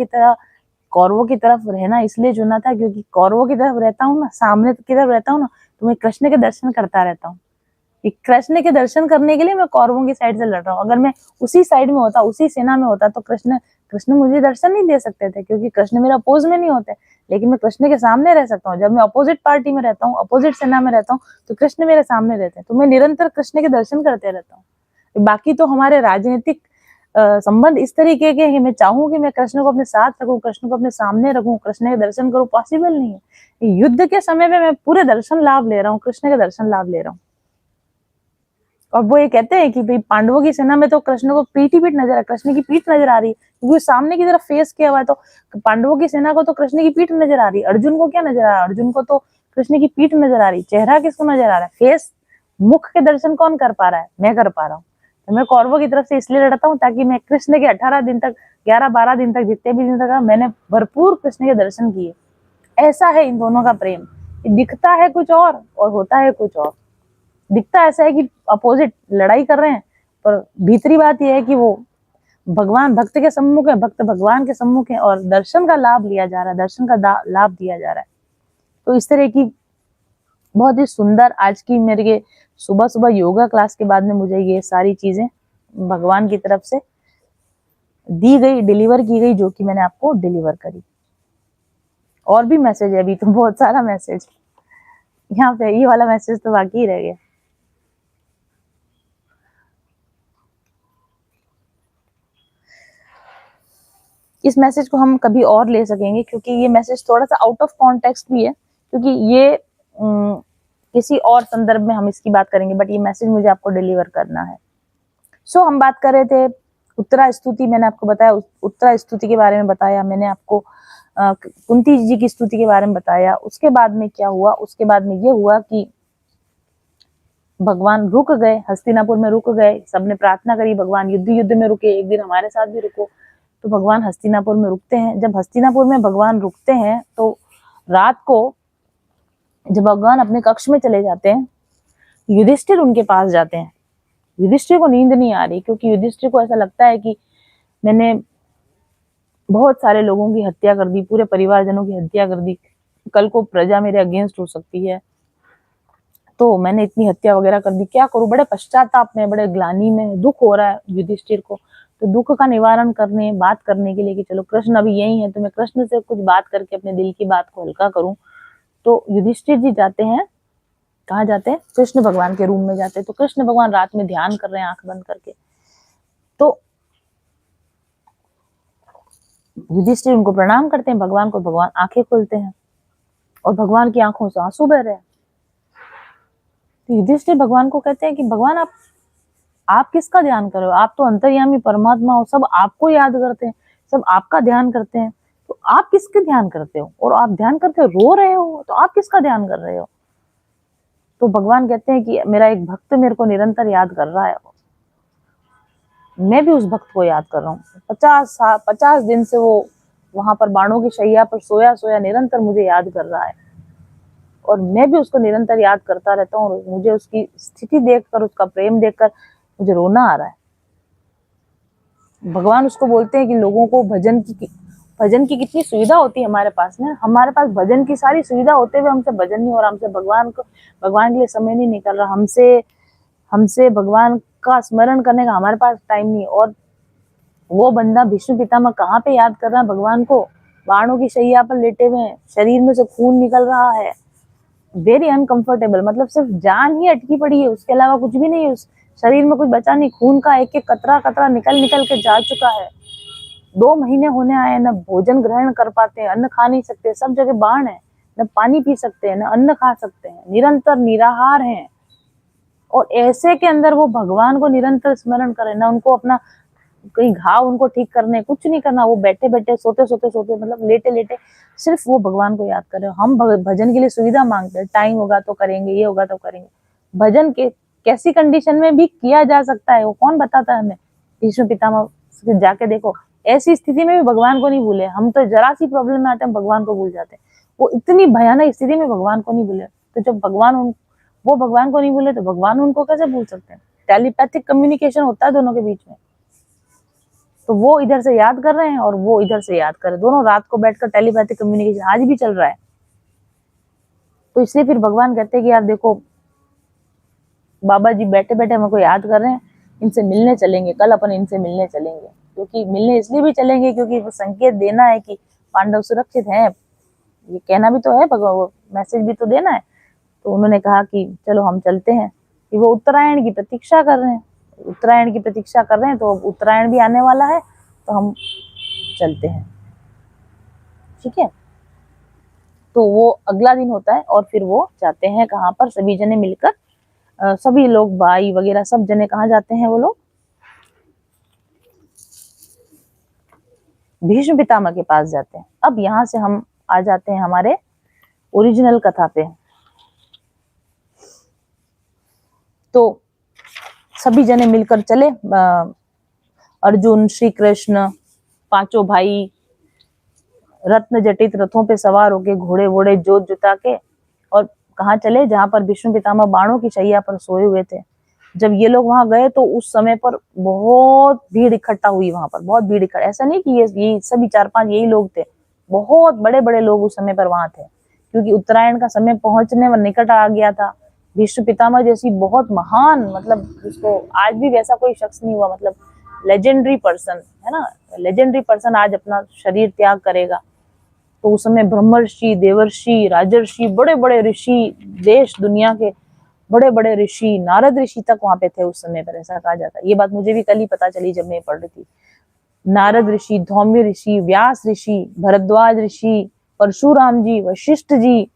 की तरफ रहना इसलिए चुना था क्योंकि कौरवों की तरफ रहता हूँ ना, सामने की तरफ रहता हूँ ना, तो मैं कृष्ण के दर्शन करता रहता हूँ। कृष्ण के दर्शन करने के लिए मैं कौरवों की साइड से लड़ रहा हूँ। अगर मैं उसी साइड में होता, उसी सेना में होता, तो कृष्ण मुझे दर्शन नहीं दे सकते थे, क्योंकि कृष्ण मेरे अपोज में नहीं होते। लेकिन मैं कृष्ण के सामने रह सकता हूँ। जब मैं अपोजिट पार्टी में रहता हूँ, अपोजिट सेना में रहता हूँ, तो कृष्ण मेरे सामने रहते हैं, तो मैं निरंतर कृष्ण के दर्शन करते रहता हूँ। बाकी तो हमारे राजनीतिक संबंध इस तरीके के हैं, मैं चाहूँ कि मैं कृष्ण को अपने साथ रखूं, कृष्ण को अपने सामने रखूं, कृष्ण के दर्शन करूं, पॉसिबल नहीं है। युद्ध के समय में मैं पूरे दर्शन लाभ ले रहा हूँ, कृष्ण के दर्शन लाभ ले रहा हूँ। और वो ये कहते हैं कि भाई पांडवों की सेना में तो कृष्ण को पीठ ही पीठ नजर आ, कृष्ण की पीठ नजर आ रही है, क्योंकि सामने की तरफ फेस किया हुआ है। तो पांडवों की सेना को तो कृष्ण की पीठ नजर आ रही है। अर्जुन को क्या नजर आ रहा है? अर्जुन को तो कृष्ण की पीठ नजर आ रही। चेहरा किसको नजर आ रहा है? फेस, मुख के दर्शन कौन कर पा रहा है? मैं कर पा रहा हूँ। तो मैं कौरवों की तरफ से इसलिए लड़ता हूँ ताकि मैं कृष्ण के 18 दिन तक, 11-12 दिन तक, जितने भी दिन तक मैंने भरपूर कृष्ण के दर्शन किए। ऐसा है इन दोनों का प्रेम। दिखता है कुछ और होता है कुछ और। दिखता ऐसा है कि अपोजिट लड़ाई कर रहे हैं, पर भीतरी बात यह है कि वो भगवान भक्त के सम्मुख है, भक्त भगवान के सम्मुख है, और दर्शन का लाभ लिया जा रहा है, दर्शन का लाभ दिया जा रहा है। तो इस तरह की बहुत ही सुंदर आज की मेरे सुबह सुबह योगा क्लास के बाद में मुझे ये सारी चीजें भगवान की तरफ से दी गई, डिलीवर की गई, जो कि मैंने आपको डिलीवर करी। और भी मैसेज है अभी तो, बहुत सारा मैसेज यहाँ पे, ये वाला मैसेज तो बाकी ही रह गया। इस मैसेज को हम कभी और ले सकेंगे, क्योंकि ये मैसेज थोड़ा सा आउट ऑफ कॉन्टेक्स्ट भी है, क्योंकि ये किसी और संदर्भ में हम इसकी बात करेंगे, बट ये मैसेज मुझे आपको डिलीवर करना है। सो हम बात कर रहे थे उत्तरा स्तुति, मैंने आपको बताया, उत्तरा स्तुति के बारे में बताया मैंने आपको, कुंती जी की स्तुति के बारे में बताया। उसके बाद में क्या हुआ? उसके बाद में ये हुआ कि भगवान रुक गए, हस्तिनापुर में रुक गए। सबने प्रार्थना करी, भगवान युद्ध में रुके, एक दिन हमारे साथ भी रुको। तो भगवान हस्तिनापुर में रुकते हैं। जब हस्तिनापुर में भगवान रुकते हैं, तो रात को जब भगवान अपने कक्ष में चले जाते हैं, युधिष्ठिर उनके पास जाते हैं। युधिष्ठिर को नींद नहीं आ रही, क्योंकि युधिष्ठिर को ऐसा लगता है कि मैंने बहुत सारे लोगों की हत्या कर दी, पूरे परिवारजनों की हत्या कर दी, कल को प्रजा मेरे अगेंस्ट हो सकती है, तो मैंने इतनी हत्या वगैरह कर दी, क्या करूं? बड़े पश्चाताप में, बड़े ग्लानि में, दुख हो रहा है युधिष्ठिर को। तो दुख का निवारण करने, बात करने के लिए कि चलो कृष्ण अभी यही है, तो मैं कृष्ण से कुछ बात करके अपने दिल की बात को हल्का करूं। तो युधिष्ठिर जी जाते हैं, कहाँ जाते हैं? कृष्ण भगवान के रूम में जाते हैं। तो कृष्ण भगवान रात में ध्यान कर रहे हैं आंख बंद करके। तो युधिष्ठिर उनको प्रणाम करते हैं, भगवान को। भगवान आंखें खोलते हैं और भगवान की आंखों से आंसू बह रहे हैं। तो युधिष्ठिर भगवान को कहते हैं कि भगवान आप किसका ध्यान कर रहे हो? आप तो अंतर्यामी परमात्मा हो, सब आपको याद करते हैं, सब आपका ध्यान करते हैं, तो आप किसके ध्यान करते हो? और आप ध्यान करके रो रहे हो, तो आप किसका ध्यान कर रहे हो? तो भगवान कहते हैं कि मेरा एक भक्त मेरे को निरंतर याद कर रहा है, मैं भी उस भक्त को याद कर रहा हूँ। 50 दिन से वो वहां पर बाणों की शैया पर सोया सोया निरंतर मुझे याद कर रहा है, और मैं भी उसको निरंतर याद करता रहता हूँ। और मुझे उसकी स्थिति देखकर, उसका प्रेम देखकर मुझे रोना आ रहा है। भगवान उसको बोलते हैं कि लोगों को भजन की कितनी सुविधा होती है हमारे पास में, हमारे पास भजन की सारी सुविधा होते हुए हमसे भजन नहीं हो रहा, हमसे भगवान के लिए समय नहीं निकल रहा, हमसे भगवान का स्मरण करने का हमारे पास टाइम नहीं। और वो बंदा भीष्म पितामह कहाँ पे याद कर रहा है भगवान को? बाणों की शैया पर लेटे हुए हैं, शरीर में से खून निकल रहा है, वेरी अनकंफर्टेबल, मतलब सिर्फ जान ही अटकी पड़ी है, उसके अलावा कुछ भी नहीं है, उस शरीर में कुछ बचा नहीं, खून का एक एक कतरा कतरा निकल के जा चुका है। 2 महीने होने आए, न भोजन ग्रहण कर पाते हैं, अन्न खा नहीं सकते, सब जगह बाण है, न पानी पी सकते हैं, न अन्न खा सकते हैं, निरंतर निराहार हैं। और ऐसे के अंदर वो भगवान को निरंतर स्मरण करें, ना उनको अपना कहीं घाव उनको ठीक करने, कुछ नहीं करना, वो बैठे बैठे सोते सोते सोते मतलब लेटे लेटे सिर्फ वो भगवान को याद करें। हम भजन के लिए सुविधा मांगते हैं, टाइम होगा तो करेंगे, ये होगा तो करेंगे। भजन के कैसी कंडीशन में भी किया जा सकता है, वो कौन बताता है हमें? भीष्म पितामह से जाके देखो, ऐसी स्थिति में भी भगवान को नहीं भूले। हम तो जरा सी प्रॉब्लम में आते हैं भगवान को भूल जाते हैं, वो इतनी भयानक स्थिति में भगवान को नहीं भूले। तो जब वो भगवान को नहीं भूले तो भगवान उनको कैसे भूल सकते हैं? टेलीपैथिक कम्युनिकेशन होता है दोनों के बीच में। तो वो इधर से याद कर रहे हैं और वो इधर से याद कर रहे हैं, दोनों रात को बैठकर टेलीपैथिक कम्युनिकेशन आज भी चल रहा है। तो इसलिए फिर भगवान कहते हैं कि यार देखो, बाबा जी बैठे बैठे मेरे को याद कर रहे हैं, इनसे मिलने चलेंगे, कल अपन इनसे मिलने चलेंगे। क्योंकि मिलने इसलिए भी चलेंगे क्योंकि वो संकेत देना है कि पांडव सुरक्षित हैं, ये कहना भी तो है, भगवान मैसेज भी तो देना है। तो उन्होंने कहा कि चलो हम चलते हैं, कि वो उत्तरायण की प्रतीक्षा कर रहे हैं, उत्तरायण की प्रतीक्षा कर रहे हैं, तो उत्तरायण भी आने वाला है, तो हम चलते हैं। ठीक है, तो वो अगला दिन होता है और फिर वो जाते हैं कहाँ पर, सभी जने मिलकर, सभी लोग भाई वगैरह सब जने कहाँ जाते हैं वो लोग? भीष्म पितामह के पास जाते हैं। अब यहाँ से हम आ जाते हैं हमारे ओरिजिनल कथा पे। तो सभी जने मिलकर चले, अर्जुन, श्री कृष्ण, पांचों भाई रत्न जटित रथों पे सवार होके, घोड़े वोड़े जोत जुता के, और कहाँ चले? जहां पर भीष्म पितामह बाणों की शैया पर सोए हुए थे। जब ये लोग वहां गए तो उस समय पर बहुत भीड़ इकट्ठा हुई, वहां पर बहुत भीड़ इकट्ठा, ऐसा नहीं कि ये सभी 4-5 यही लोग थे, बहुत बड़े बड़े लोग उस समय पर वहां थे, क्योंकि उत्तरायण का समय पहुंचने में निकट आ गया था। भीष्म पितामह जैसी बहुत महान, मतलब जिसको आज भी वैसा कोई शख्स नहीं हुआ, मतलब लेजेंडरी पर्सन है ना, लेजेंडरी पर्सन आज अपना शरीर त्याग करेगा। तो उस समय ब्रह्मर्षि, देवर्षि, राजर्षि, बड़े बड़े ऋषि, देश दुनिया के बड़े बड़े ऋषि, नारद ऋषि तक वहां पे थे उस समय पर, ऐसा कहा जाता है। ये बात मुझे भी कल ही पता चली जब मैं पढ़ रही थी। नारद ऋषि, धौम्य ऋषि, व्यास ऋषि, भरद्वाज ऋषि, परशुराम जी, वशिष्ठ जी,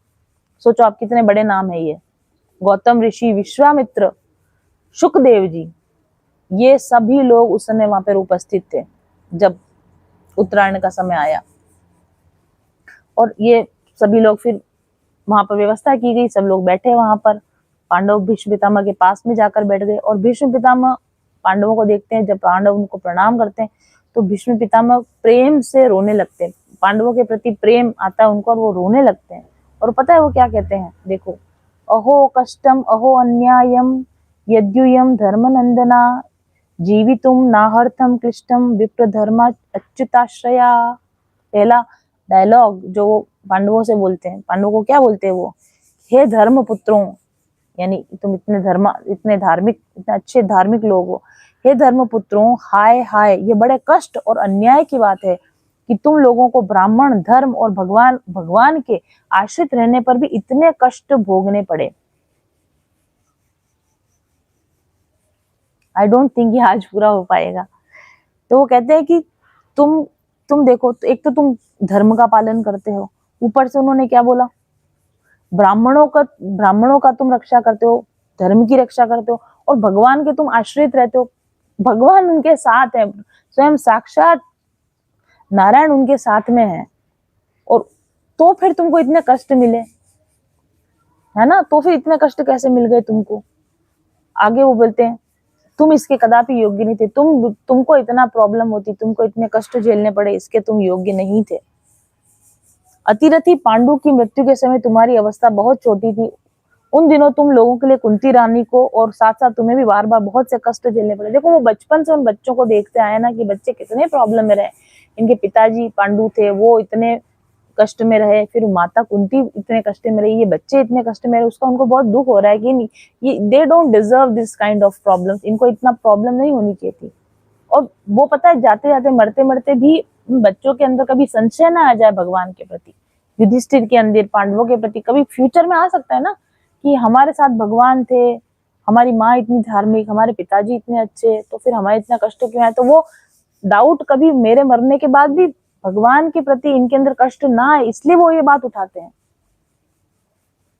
सोचो आप कितने बड़े नाम है ये, गौतम ऋषि, विश्वामित्र, शुकदेव जी, ये सभी लोग उस समय वहां पर उपस्थित थे जब उत्तरायण का समय आया। और ये सभी लोग फिर वहां पर व्यवस्था की गई, सब लोग बैठे वहां पर, पांडव भीष्म पितामह के पास में जाकर बैठ गए। और भीष्म पितामह पांडवों को देखते हैं, जब पांडव उनको प्रणाम करते हैं तो भीष्म पितामह प्रेम से रोने लगते हैं, पांडवों के प्रति प्रेम आता है उनको और वो रोने लगते हैं। और पता है वो क्या कहते हैं? देखो, अहो कष्टम अहो अन्यायम यद्युयम धर्मनंदना जीवितुम नाहर्थम क्लिष्टम विप्र धर्मा अच्युताश्रया। पहला डायलॉग जो पांडवों से बोलते हैं, पांडवों को क्या बोलते हैं वो? हे धर्म पुत्रों, यानी तुम इतने धार्मिक, इतने अच्छे धार्मिक लोग हो, हे धर्म पुत्रों, हाय हाय, ये बड़े कष्ट और अन्याय की बात है कि तुम लोगों को ब्राह्मण धर्म और भगवान के आश्रित रहने पर भी इतने कष्ट भोगने पड़े। आई डोंट थिंक ये आज पूरा हो पाएगा। तो वो कहते हैं कि तुम देखो, तो एक तो तुम धर्म का पालन करते हो, ऊपर से उन्होंने क्या बोला? ब्राह्मणों का तुम रक्षा करते हो, धर्म की रक्षा करते हो, और भगवान के तुम आश्रित रहते हो, भगवान उनके साथ है, स्वयं साक्षात नारायण उनके साथ में है, और तो फिर तुमको इतने कष्ट मिले, है ना? तो फिर इतने कष्ट कैसे मिल गए तुमको? आगे वो बोलते हैं तुम इसके कदापि योग्य नहीं थे, तुमको इतना प्रॉब्लम होती, तुमको इतने कष्ट झेलने पड़े, इसके तुम योग्य नहीं थे। अतिरथी पांडु की मृत्यु के समय तुम्हारी अवस्था बहुत छोटी थी, उन दिनों तुम लोगों के लिए कुंती रानी को और साथ साथ तुम्हें भी बार बार बहुत से कष्ट झेलने पड़े। देखो, वो बचपन से उन बच्चों को देखते आए ना कि बच्चे कितने प्रॉब्लम में रहे, इनके पिताजी पांडु थे, वो इतने कष्ट में रहे, फिर माता कुंती इतने कष्ट में रही, ये बच्चे इतने कष्ट में रहे, उसका उनको बहुत दुख हो रहा है कि ये they don't deserve this kind of problems, इनको इतना प्रॉब्लम नहीं होनी चाहिए थी। और वो पता है, जाते जाते मरते मरते भी बच्चों के अंदर कभी संशय ना आ जाए भगवान के प्रति, युधिष्ठिर के अंदर पांडवों के प्रति कभी फ्यूचर में आ सकता है ना कि हमारे साथ भगवान थे, हमारी माँ इतनी धार्मिक, हमारे पिताजी इतने अच्छे, तो फिर हमारे इतना कष्ट क्यों है? तो वो डाउट कभी मेरे मरने के बाद भी भगवान के प्रति इनके अंदर कष्ट ना आए, इसलिए वो ये बात उठाते हैं।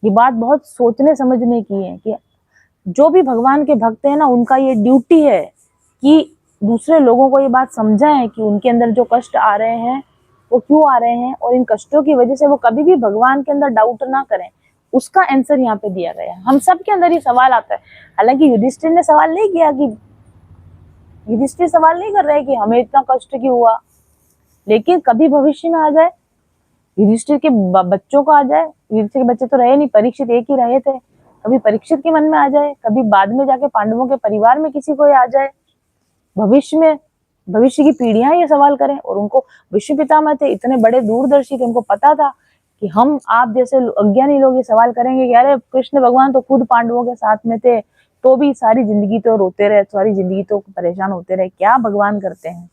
ये बात बहुत सोचने समझने की है कि जो भी भगवान के भक्त हैं ना, उनका ये ड्यूटी है कि दूसरे लोगों को ये बात समझाएं कि उनके अंदर जो कष्ट आ रहे हैं वो क्यों आ रहे हैं, और इन कष्टों की वजह से वो कभी भी भगवान के अंदर डाउट ना करें। उसका आंसर यहाँ पे दिया गया है। हम सब के अंदर ये सवाल आता है। हालांकि युधिष्ठिर ने सवाल नहीं किया कि युधिष्ठिर सवाल नहीं कर रहे कि हमें इतना कष्ट क्यों हुआ, लेकिन कभी भविष्य में आ जाए, युधिष्ठिर के बच्चों को आ जाए, युधिष्ठिर के बच्चे तो रहे नहीं, परीक्षित एक ही रहे थे, कभी परीक्षित के मन में आ जाए, कभी बाद में जाके पांडवों के परिवार में किसी को आ जाए, भविष्य में भविष्य की पीढ़ियां ये सवाल करें। और उनको विश्व पितामह थे, इतने बड़े दूरदर्शी थे, उनको पता था कि हम आप जैसे अज्ञानी लोग ये सवाल करेंगे कि अरे कृष्ण भगवान तो खुद पांडवों के साथ में थे, तो भी सारी जिंदगी तो रोते रहे, सारी जिंदगी तो परेशान होते रहे, क्या भगवान करते हैं।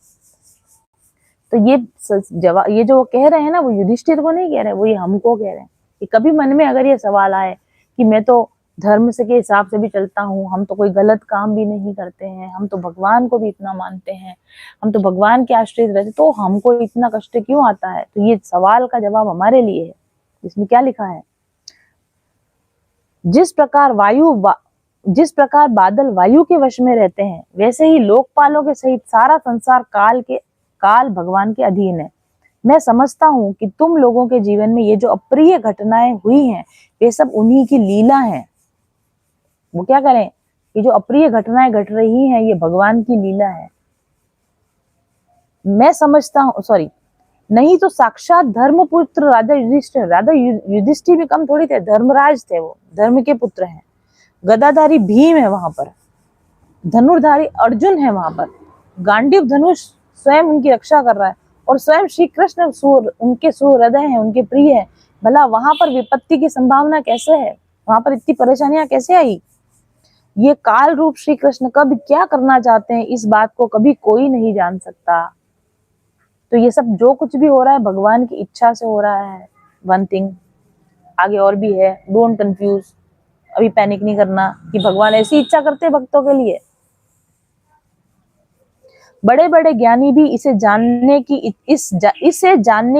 तो ये जो वो कह रहे हैं ना, वो युधिष्ठिर को नहीं कह रहे, वो ये हमको कह रहे हैं कि कभी मन में अगर ये सवाल आए कि मैं तो धर्म से के हिसाब से भी चलता हूँ, हम तो कोई गलत काम भी नहीं करते हैं, हम तो भगवान को भी इतना मानते हैं, हम तो भगवान के आश्रित रहते, तो हमको इतना कष्ट क्यों आता है। तो ये सवाल का जवाब हमारे लिए है। इसमें क्या लिखा है, जिस प्रकार बादल वायु के वश में रहते हैं, वैसे ही लोकपालों के सहित सारा संसार काल भगवान के अधीन है। मैं समझता हूँ कि तुम लोगों के जीवन में ये जो अप्रिय घटनाएं हुई हैं, वे सब उन्हीं की लीला है। वो क्या करें, ये जो अप्रिय घटनाएं घट रही हैं, ये भगवान की लीला है। मैं समझता हूँ, सॉरी, नहीं तो साक्षात धर्मपुत्र राजा युधिष्ठिर भी कम थोड़ी थे, धर्मराज थे, वो धर्म के पुत्र हैं। गदाधारी भीम है वहां पर, धनुर्धारी अर्जुन है वहां पर, गांडीव धनुष स्वयं उनकी रक्षा कर रहा है, और स्वयं श्री कृष्ण उनके सुहृदय हैं, उनके प्रिय है। भला वहां पर विपत्ति की संभावना कैसे है, वहां पर इतनी परेशानियां कैसे आई। ये काल रूप श्री कृष्ण कब क्या करना चाहते हैं, इस बात को कभी कोई नहीं जान सकता। तो ये सब जो कुछ भी हो रहा है भगवान की इच्छा से हो रहा है। वन थिंग, आगे और भी है, डोंट कंफ्यूज, अभी पैनिक नहीं करना कि भगवान ऐसी इच्छा करते हैं भक्तों के लिए। बड़े बड़े ज्ञानी भी इसे जानने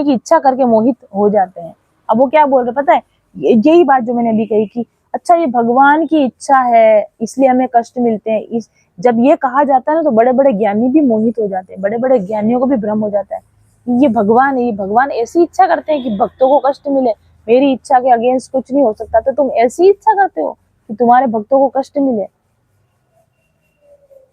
की इच्छा करके मोहित हो जाते हैं। अब वो क्या बोल रहे पता है, यही बात जो मैंने अभी कही कि अच्छा ये भगवान की इच्छा है इसलिए हमें कष्ट मिलते हैं। जब ये कहा जाता है ना, तो बड़े बड़े ज्ञानी भी मोहित हो जाते हैं, बड़े बड़े ज्ञानियों को भी भ्रम हो जाता है कि ये भगवान ऐसी इच्छा करते हैं कि भक्तों को कष्ट मिले, मेरी इच्छा के अगेंस्ट कुछ नहीं हो सकता, तो तुम ऐसी इच्छा करते हो कि तुम्हारे भक्तों को कष्ट मिले।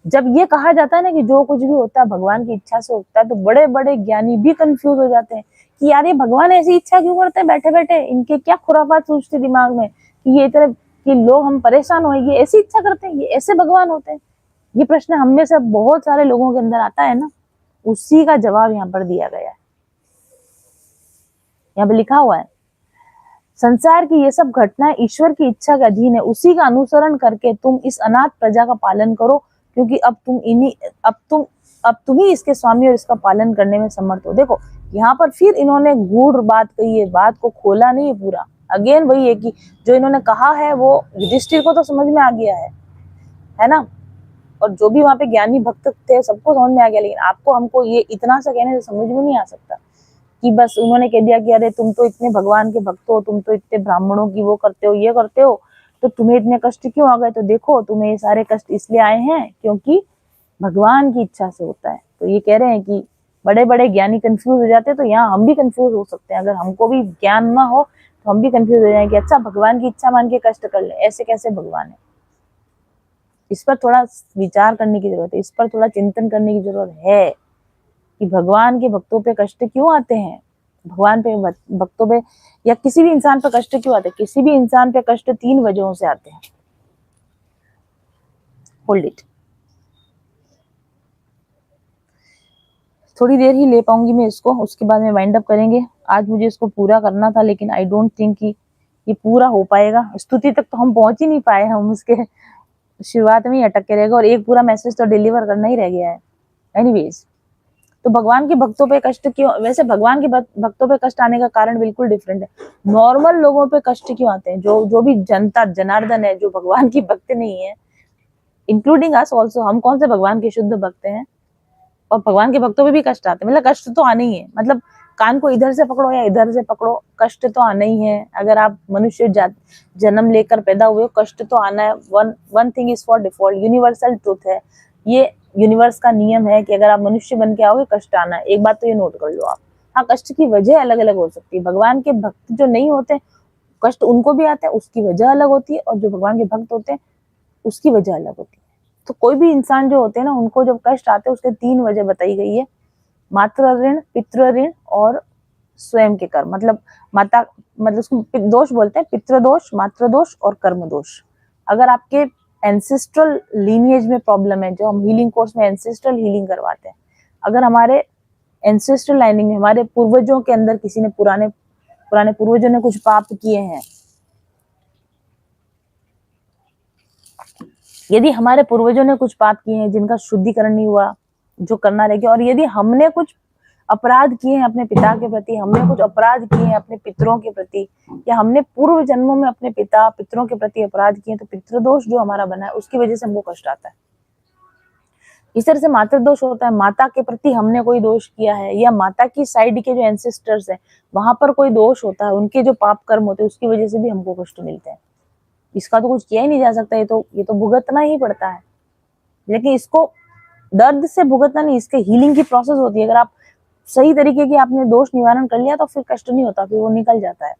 जब ये कहा जाता है ना कि जो कुछ भी होता है भगवान की इच्छा से होता है, तो बड़े बड़े ज्ञानी भी कंफ्यूज हो जाते हैं कि यार ये भगवान ऐसी इच्छा क्यों करते हैं, बैठे बैठे इनके क्या खुराफात सोचते दिमाग में कि ये इतने कि लोग हम परेशान हो, ये ऐसी इच्छा करते हैं, ये ऐसे भगवान होते हैं। ये प्रश्न हम में से बहुत सारे लोगों के अंदर आता है ना, उसी का जवाब यहाँ पर दिया गया है। यहाँ पे लिखा हुआ है, संसार की ये सब घटनाएं ईश्वर की इच्छा के अधीन है, उसी का अनुसरण करके तुम इस अनाथ प्रजा का पालन करो, क्योंकि अब तुम ही इसके स्वामी और इसका पालन करने में समर्थ हो। देखो यहाँ पर फिर इन्होंने गूढ़ बात कही है, बात को खोला नहीं है पूरा। अगेन वही है कि जो इन्होंने कहा है वो युधिष्ठिर को तो समझ में आ गया है ना, और जो भी वहां पे ज्ञानी भक्त थे सबको समझ में आ गया, लेकिन आपको हमको ये इतना सा कहने से समझ में नहीं आ सकता कि बस उन्होंने कह दिया कि अरे तुम तो इतने भगवान के भक्त हो, तुम तो इतने ब्राह्मणों की वो करते हो, ये करते हो, तो तुम्हें इतने कष्ट क्यों आ गए। तो देखो तुम्हें ये सारे कष्ट इसलिए आए हैं क्योंकि भगवान की इच्छा से होता है। तो ये कह रहे हैं कि बड़े बड़े ज्ञानी कंफ्यूज हो जाते हैं, तो यहाँ हम भी कंफ्यूज हो सकते हैं। अगर हमको भी ज्ञान ना हो तो हम भी कंफ्यूज हो जाए कि अच्छा भगवान की इच्छा मान के कष्ट कर ले, ऐसे कैसे भगवान है। इस पर थोड़ा विचार करने की जरूरत है, इस पर थोड़ा चिंतन करने की जरूरत है कि भगवान के भक्तों पे कष्ट क्यों आते हैं, भगवान पे भक्तों पे या किसी भी इंसान पे कष्ट क्यों आते हैं। किसी भी इंसान पे कष्ट 3 वजहों से आते हैं। होल्ड इट, थोड़ी देर ही ले पाऊंगी मैं इसको, उसके बाद में वाइंड अप करेंगे। आज मुझे इसको पूरा करना था, लेकिन आई डोंट थिंक कि ये पूरा हो पाएगा। स्तुति तक तो हम पहुंच ही नहीं पाए, हम उसके शुरुआत में ही अटक के रहेगा, और एक पूरा मैसेज तो डिलीवर करना ही रह गया है। एनीवेज, तो भगवान के भक्तों पे कष्ट क्यों, वैसे भगवान के भक्तों पे कष्ट आने का कारण बिल्कुल डिफरेंट है। नॉर्मल लोगों पे कष्ट क्यों आते हैं, जो भी जनता जनार्दन है, जो भगवान की भक्त नहीं है, इंक्लूडिंग अस ऑल्सो, हम कौन से भगवान के शुद्ध भक्त हैं, और भगवान के भक्तों पे भी कष्ट आते हैं, मतलब कष्ट तो आने ही है, मतलब कान को इधर से पकड़ो या इधर से पकड़ो, कष्ट तो आना ही है। अगर आप मनुष्य जन्म लेकर पैदा हुए हो, कष्ट तो आना है। One thing is for default, universal truth है ये, यूनिवर्स का नियम है कि अगर आप मनुष्य बन के आओगे कष्ट आना है। एक बात तो ये नोट कर लो आप। हाँ, कष्ट की वजह अलग अलग हो सकती है। भगवान के भक्त जो नहीं होते, कष्ट उनको भी आता है, उसकी वजह अलग होती है, और जो भगवान के भक्त होते हैं उसकी वजह अलग होती है। तो कोई भी इंसान जो होते हैं ना, उनको जब कष्ट आते हैं उसके 3 वजह बताई गई है, मातृ ऋण, पितृ ऋण और स्वयं के कर्म। मतलब माता, मतलब उसको दोष बोलते हैं, पितृ दोष, मातृ दोष और कर्म दोष। अगर आपके एंसेस्ट्रल लीनिएज में प्रॉब्लम है, जो हम हीलिंग कोर्स में एंसेस्ट्रल हीलिंग करवाते हैं, अगर हमारे एंसेस्ट्रल लाइनिंग में हमारे पूर्वजों के अंदर किसी ने पुराने पूर्वजों ने कुछ पाप किए हैं, यदि हमारे पूर्वजों ने कुछ पाप किए हैं जिनका शुद्धिकरण नहीं हुआ, जो करना रह गया, और यदि हमने कुछ अपराध किए हैं अपने पिता के प्रति, हमने कुछ अपराध किए हैं अपने पितरों के प्रति, या हमने पूर्व जन्मों में अपने पिता पितरों के प्रति अपराध किए, तो पितृदोष जो हमारा बना है उसकी वजह से हमको कष्ट आता है। इस तरह से मातृदोष होता है, माता के प्रति हमने कोई दोष किया है, या माता की साइड के जो एंसेस्टर्स है वहां पर कोई दोष होता है, उनके जो पाप कर्म होते हैं उसकी वजह से भी हमको कष्ट मिलते हैं। इसका तो कुछ किया ही नहीं जा सकता, ये तो भुगतना ही पड़ता है। लेकिन इसको दर्द से भुगतना नहीं, इसके हीलिंग की प्रोसेस होती है। अगर आप सही तरीके की आपने दोष निवारण कर लिया तो फिर कष्ट नहीं होता, फिर वो निकल जाता है।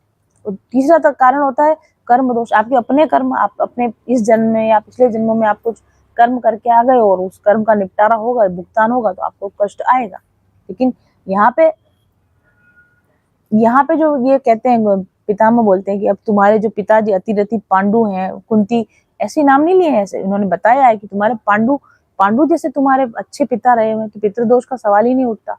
और तीसरा कारण होता है कर्म दोष। आपके अपने कर्म, आप अपने इस जन्म में या पिछले जन्मों में आप कुछ कर्म करके आ गए और उस कर्म का निपटारा होगा, भुगतान होगा, तो आपको कष्ट आएगा। लेकिन यहाँ पे जो ये कहते हैं, पितामह बोलते हैं कि अब तुम्हारे जो पिताजी अतिरथी पांडु हैं, कुंती, ऐसे नाम नहीं लिए हैं, ऐसे उन्होंने बताया है कि तुम्हारे पांडु जैसे तुम्हारे अच्छे पिता रहे हैं तो पितृदोष का सवाल ही नहीं उठता।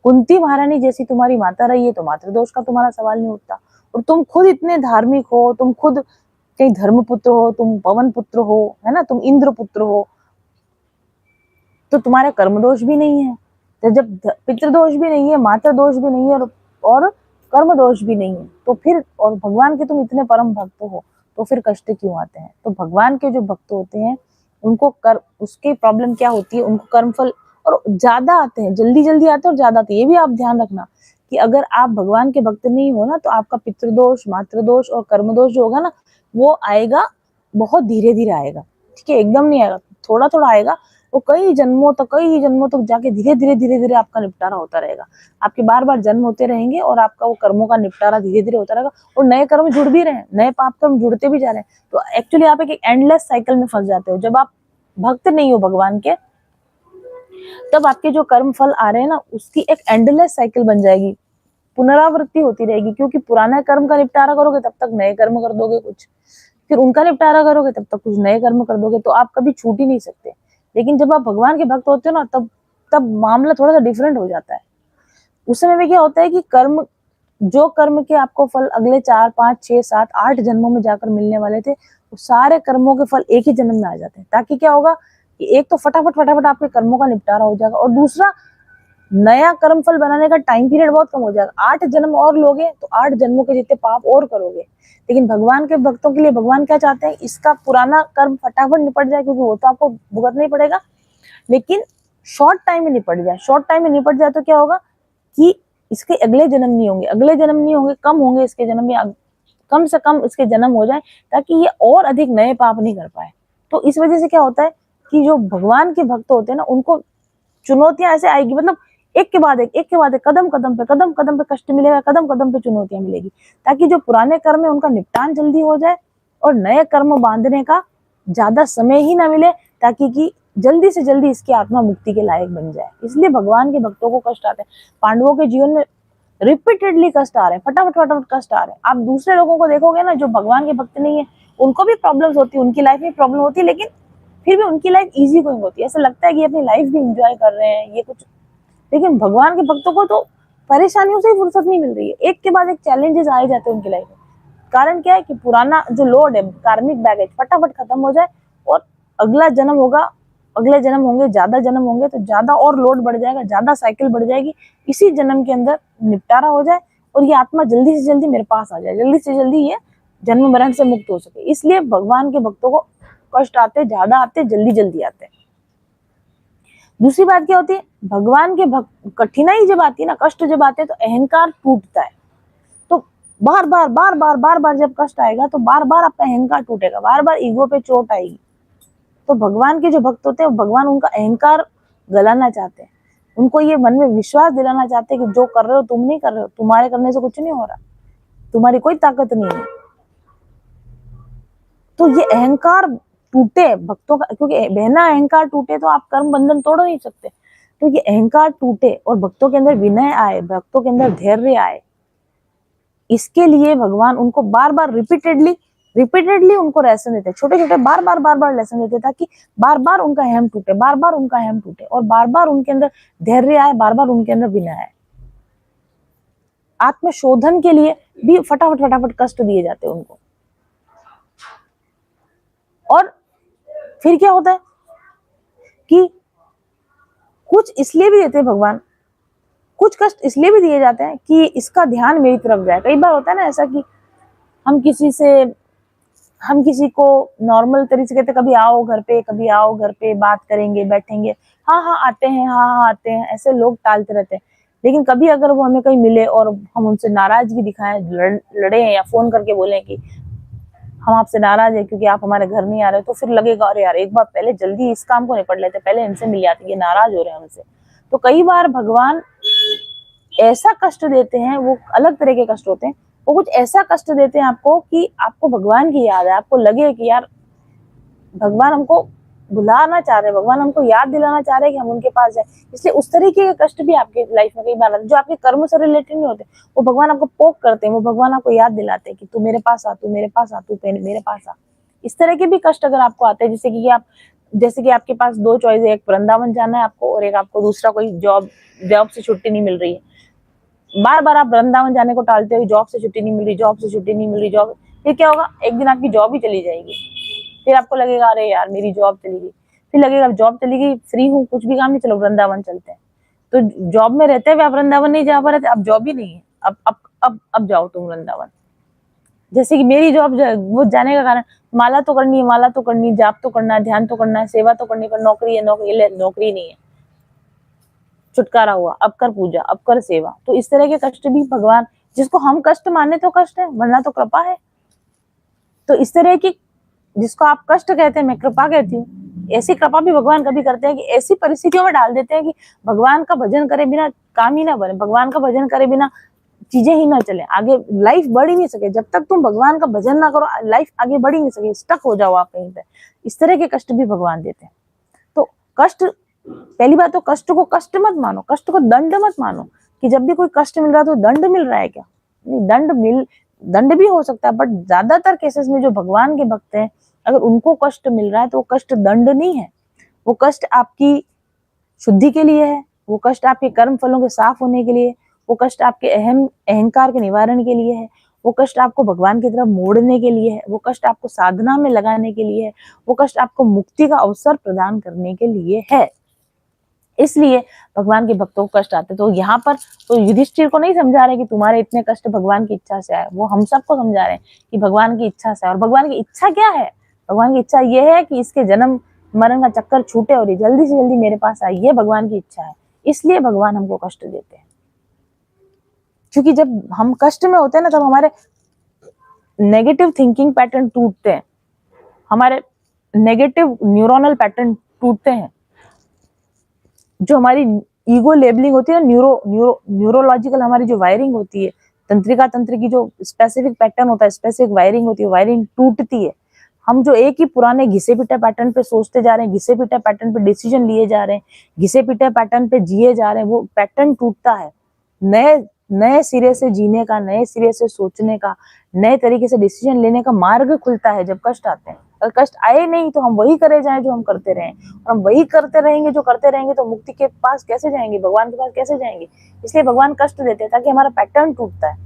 कुंती महारानी जैसी तुम्हारी माता रही है तो मातृदोष का तुम्हारा सवाल नहीं उठता। और तुम खुद इतने धार्मिक हो, तुम खुद कहीं धर्मपुत्र हो, तुम पवन पुत्र हो, है ना, तुम इंद्र पुत्र हो, तो तुम्हारा कर्म दोष भी नहीं है। तो जब पितृदोष भी नहीं है, मातृ दोष भी नहीं है और कर्म दोष भी नहीं है, तो फिर, और भगवान के तुम इतने परम भक्त हो, तो फिर कष्ट क्यों आते हैं? तो भगवान के जो भक्त होते हैं उनको उसकी प्रॉब्लम क्या होती है, उनको कर्मफल और ज्यादा आते हैं, जल्दी जल्दी आते हैं और ज्यादा आते हैं। ये भी आप ध्यान रखना कि अगर आप भगवान के भक्त नहीं हो ना, तो आपका पितृदोष, मातृदोष और कर्म दोष जो होगा ना, वो आएगा बहुत धीरे धीरे आएगा, ठीक है, एकदम नहीं आएगा, थोड़ा थोड़ा आएगा। वो कई जन्मों तक जाके धीरे धीरे आपका निपटारा होता रहेगा। आपके बार बार जन्म होते रहेंगे और आपका वो कर्मों का निपटारा धीरे धीरे होता रहेगा, और नए कर्म जुड़ भी रहे हैं, नए पाप कर्म जुड़ते भी जा रहे हैं। तो एक्चुअली आप एक एंडलेस साइकिल में फंस जाते हो। जब आप भक्त नहीं हो भगवान के, तब आपके जो कर्म फल आ रहे हैं ना, उसकी एक एंडलेस साइकिल बन जाएगी, पुनरावृत्ति होती रहेगी। क्योंकि पुराना कर्म का निपटारा करोगे तब तक नए कर्म कर दोगे कुछ, फिर उनका निपटारा करोगे तब तक कुछ नए कर्म कर दोगे, तो आप कभी छूट ही नहीं सकते। लेकिन जब आप भगवान के भक्त होते हो ना, तब मामला थोड़ा सा डिफरेंट हो जाता है। उस समय में क्या होता है कि जो कर्म के आपको फल अगले 4, 5, 6, 7, 8 जन्मों में जाकर मिलने वाले थे, वो सारे कर्मों के फल एक ही जन्म में आ जाते हैं। ताकि क्या होगा कि एक तो फटाफट आपके कर्मों का निपटारा हो जाएगा, और दूसरा नया कर्म फल बनाने का टाइम पीरियड बहुत कम हो जाएगा। 8 जन्म और लोगे तो 8 जन्मों के जितने पाप और करोगे। लेकिन भगवान के भक्तों के लिए भगवान क्या चाहते हैं, इसका पुराना कर्म फटाफट निपट जाए, क्योंकि वो तो आपको भुगतना ही पड़ेगा, लेकिन शॉर्ट टाइम में निपट जाए। शॉर्ट टाइम में निपट जाए तो क्या होगा कि इसके अगले जन्म नहीं होंगे, कम होंगे इसके जन्म में, कम से कम इसके जन्म हो जाए, ताकि ये और अधिक नए पाप नहीं कर पाए। तो इस वजह से क्या होता है कि जो भगवान के भक्त होते हैं ना, उनको चुनौतियां ऐसे आएगी, मतलब एक के बाद एक कदम कदम पे कष्ट मिलेगा, कदम कदम पे चुनौतियां मिलेगी, ताकि जो पुराने कर्म है उनका निपटान जल्दी हो जाए और नए कर्म बांधने का ज्यादा समय ही ना मिले, ताकि कि जल्दी से जल्दी इसकी आत्मा मुक्ति के लायक बन जाए। इसलिए भगवान के भक्तों को कष्ट आते हैं। पांडवों के जीवन में रिपीटेडली कष्ट आ रहे हैं, फटाफट कष्ट आ रहे हैं। आप दूसरे लोगों को देखोगे ना, जो भगवान के भक्त नहीं है, उनको भी प्रॉब्लम्स होती है, उनकी लाइफ में प्रॉब्लम होती है, लेकिन फिर भी उनकी लाइफ इजी गोइंग होती है। ऐसा लगता है कि अपनी लाइफ भी एंजॉय कर रहे हैं ये कुछ। लेकिन भगवान के भक्तों को तो परेशानियों से ही फुर्सत नहीं मिल रही है, एक के बाद एक चैलेंजेस आए जाते हैं उनकी लाइफ में। कारण क्या है कि पुराना जो लोड है, कार्मिक बैगेज फटाफट खत्म हो जाए, और अगला जन्म होगा, अगले जन्म होंगे, ज्यादा जन्म होंगे, तो ज्यादा और लोड बढ़ जाएगा, ज्यादा साइकिल बढ़ जाएगी। इसी जन्म के अंदर निपटारा हो जाए और ये आत्मा जल्दी से जल्दी मेरे पास आ जाए, जल्दी से जल्दी ये जन्म मरण से मुक्त हो सके। इसलिए भगवान के भक्तों को कष्ट आते, ज्यादा आते, जल्दी जल्दी आते। दूसरी बात क्या होती है, भगवान के कठिनाई जब आती है ना, कष्ट जब आते हैं तो अहंकार टूटता है। तो बार बार बार बार बार बार जब कष्ट आएगा तो बार बार आपका अहंकार टूटेगा, बार बार ईगो पे चोट आएगी। तो भगवान के जो भक्त होते हैं, भगवान उनका अहंकार गलाना चाहते हैं, उनको ये मन में विश्वास दिलाना चाहते हैं कि जो कर रहे हो तुम नहीं कर रहे हो, तुम्हारे करने से कुछ नहीं हो रहा, तुम्हारी कोई ताकत नहीं है। तो ये अहंकार टूटे भक्तों का, क्योंकि बहना अहंकार टूटे तो आप कर्म बंधन तोड़ नहीं सकते। तो ये अहंकार टूटे और भक्तों के अंदर विनय आए, भक्तों के अंदर धैर्य आए, इसके लिए भगवान उनको बार बार रिपीटेडली उनको लेसन देते, छोटे छोटे बार बार लेसन देते, ताकि बार बार उनका अहम टूटे, बार बार उनका अहम टूटे, और बार बार उनके अंदर धैर्य आए, बार बार उनके अंदर विनय आए। आत्मशोधन के लिए भी फटाफट कष्ट दिए जाते हैं उनको। और फिर क्या होता है कि कुछ इसलिए भी देते हैं भगवान, कुछ कष्ट इसलिए भी दिए जाते हैं कि इसका ध्यान मेरी तरफ जाए। कई बार होता है ना ऐसा कि हम किसी को नॉर्मल तरीके से कहते, कभी आओ घर पे, कभी आओ घर पे, बात करेंगे, बैठेंगे, हाँ आते हैं, हाँ आते हैं, ऐसे लोग टालते रहते हैं। लेकिन कभी अगर वो हमें कहीं मिले और हम उनसे नाराजगी दिखाएं, लड़े या फोन करके बोले कि हम आपसे नाराज है क्योंकि आप हमारे घर नहीं आ रहे, तो फिर लगेगा अरे यार एक बार पहले जल्दी इस काम को निपट लेते, पहले इनसे मिल जाते, ये नाराज हो रहे हैं हमसे। तो कई बार भगवान ऐसा कष्ट देते हैं, वो अलग तरह के कष्ट होते हैं, वो कुछ ऐसा कष्ट देते हैं आपको कि आपको भगवान की याद है, आपको लगे कि यार भगवान हमको बुलाना चाह रहे हैं, भगवान हमको याद दिलाना चाह रहे हैं कि हम उनके पास जाए। इसलिए उस तरीके के कष्ट भी आपके लाइफ में कई बार आते हैं, जो आपके कर्म से रिलेटेड नहीं होते, वो भगवान आपको पोक करते हैं, वो भगवान आपको याद दिलाते हैं कि तू मेरे पास आ, तू मेरे पास आ, तू मेरे पास आ। इस तरह के भी कष्ट अगर आपको आते हैं, जैसे कि आपके पास दो चॉइस है, एक वृंदावन जाना है आपको, और एक आपको दूसरा कोई जॉब से छुट्टी नहीं मिल रही है। बार बार आप वृंदावन जाने को टालते हो, जॉब से छुट्टी नहीं मिल रही, जॉब से छुट्टी नहीं मिल रही, जॉब, फिर क्या होगा, एक दिन आपकी जॉब ही चली जाएगी। फिर आपको लगेगा अरे यार मेरी जॉब चली गई, फिर लगेगा जॉब चली गई, फ्री हूँ, कुछ भी काम नहीं, चलो वृंदावन चलते हैं। तो जॉब में रहते हुए आप वृंदावन नहीं जा पा रहे थे, अब जॉब ही नहीं है, अब जाओ तुम वृंदावन। जैसे कि मेरी जॉब वो जाने का कारण, माला तो करनी है, जाप तो करना है, ध्यान तो करना है, सेवा तो करनी, पर नौकरी है, नौकरी नहीं है, छुटकारा हुआ, अब कर पूजा, अब कर सेवा। तो इस तरह के कष्ट भी भगवान, जिसको हम कष्ट माने तो कष्ट है, वरना तो कृपा है। तो इस तरह की, जिसको आप कष्ट कहते हैं मैं कृपा कहती हूँ, ऐसी कृपा भी भगवान कभी करते हैं कि ऐसी परिस्थितियों में डाल देते हैं कि भगवान का भजन करे बिना काम ही ना बने, भगवान का भजन करे बिना चीजें ही ना चले, आगे लाइफ बढ़ ही नहीं सके। जब तक तुम भगवान का भजन ना करो, लाइफ आगे बढ़ ही नहीं सके, स्टक हो जाओ आप कहीं पे। इस तरह के कष्ट भी भगवान देते हैं। तो कष्ट, पहली बात तो कष्ट को कष्ट मत मानो, कष्ट को दंड मत मानो कि जब भी कोई कष्ट मिल रहा है तो दंड मिल रहा है क्या, नहीं, दंड भी हो सकता है, बट ज्यादातर केसेस में जो भगवान के भक्त हैं, अगर उनको कष्ट मिल रहा है तो वो कष्ट दंड नहीं है, वो कष्ट आपकी शुद्धि के लिए है, वो कष्ट आपके कर्म फलों के साफ होने के लिए, वो कष्ट आपके अहंकार के निवारण के लिए है, वो कष्ट आपको भगवान की तरफ मोड़ने के लिए है, वो कष्ट आपको साधना में लगाने के लिए है, वो कष्ट आपको मुक्ति का अवसर प्रदान करने के लिए है। इसलिए भगवान के भक्तों को कष्ट आते। तो यहाँ पर तो युधिष्ठिर को नहीं समझा रहे कि तुम्हारे इतने कष्ट भगवान की इच्छा से आए, वो हम सबको समझा रहे हैं कि भगवान की इच्छा से। और भगवान की इच्छा क्या है, भगवान की इच्छा ये है कि इसके जन्म मरण का चक्कर छूटे और ये जल्दी से जल्दी मेरे पास आए, ये भगवान की इच्छा है। इसलिए भगवान हमको कष्ट देते हैं, क्योंकि जब हम कष्ट में होते हैं ना, तब हमारे नेगेटिव थिंकिंग पैटर्न टूटते हैं, हमारे नेगेटिव न्यूरोनल पैटर्न टूटते हैं, जो हमारी ईगो लेबलिंग होती है ना, न्यूरोलॉजिकल हमारी जो वायरिंग होती है, तंत्र की जो स्पेसिफिक पैटर्न होता है, स्पेसिफिक वायरिंग होती है, वायरिंग टूटती है। हम जो एक ही पुराने घिसे पिटे पैटर्न पे सोचते जा रहे हैं, घिसे पिटे पैटर्न पे डिसीजन लिए जा रहे हैं, घिसे पिटे पैटर्न पे जिए जा रहे हैं, वो पैटर्न टूटता है। नए सिरे से जीने का, नए सिरे से सोचने का, नए तरीके से डिसीजन लेने का मार्ग खुलता है जब कष्ट आते हैं। अगर कष्ट आए नहीं तो हम वही करे जाएं जो हम करते रहें, और हम वही करते रहेंगे जो करते रहेंगे, तो मुक्ति के पास कैसे जाएंगे, भगवान के पास कैसे जाएंगे। इसलिए भगवान कष्ट देते हैं ताकि हमारा पैटर्न टूटता है,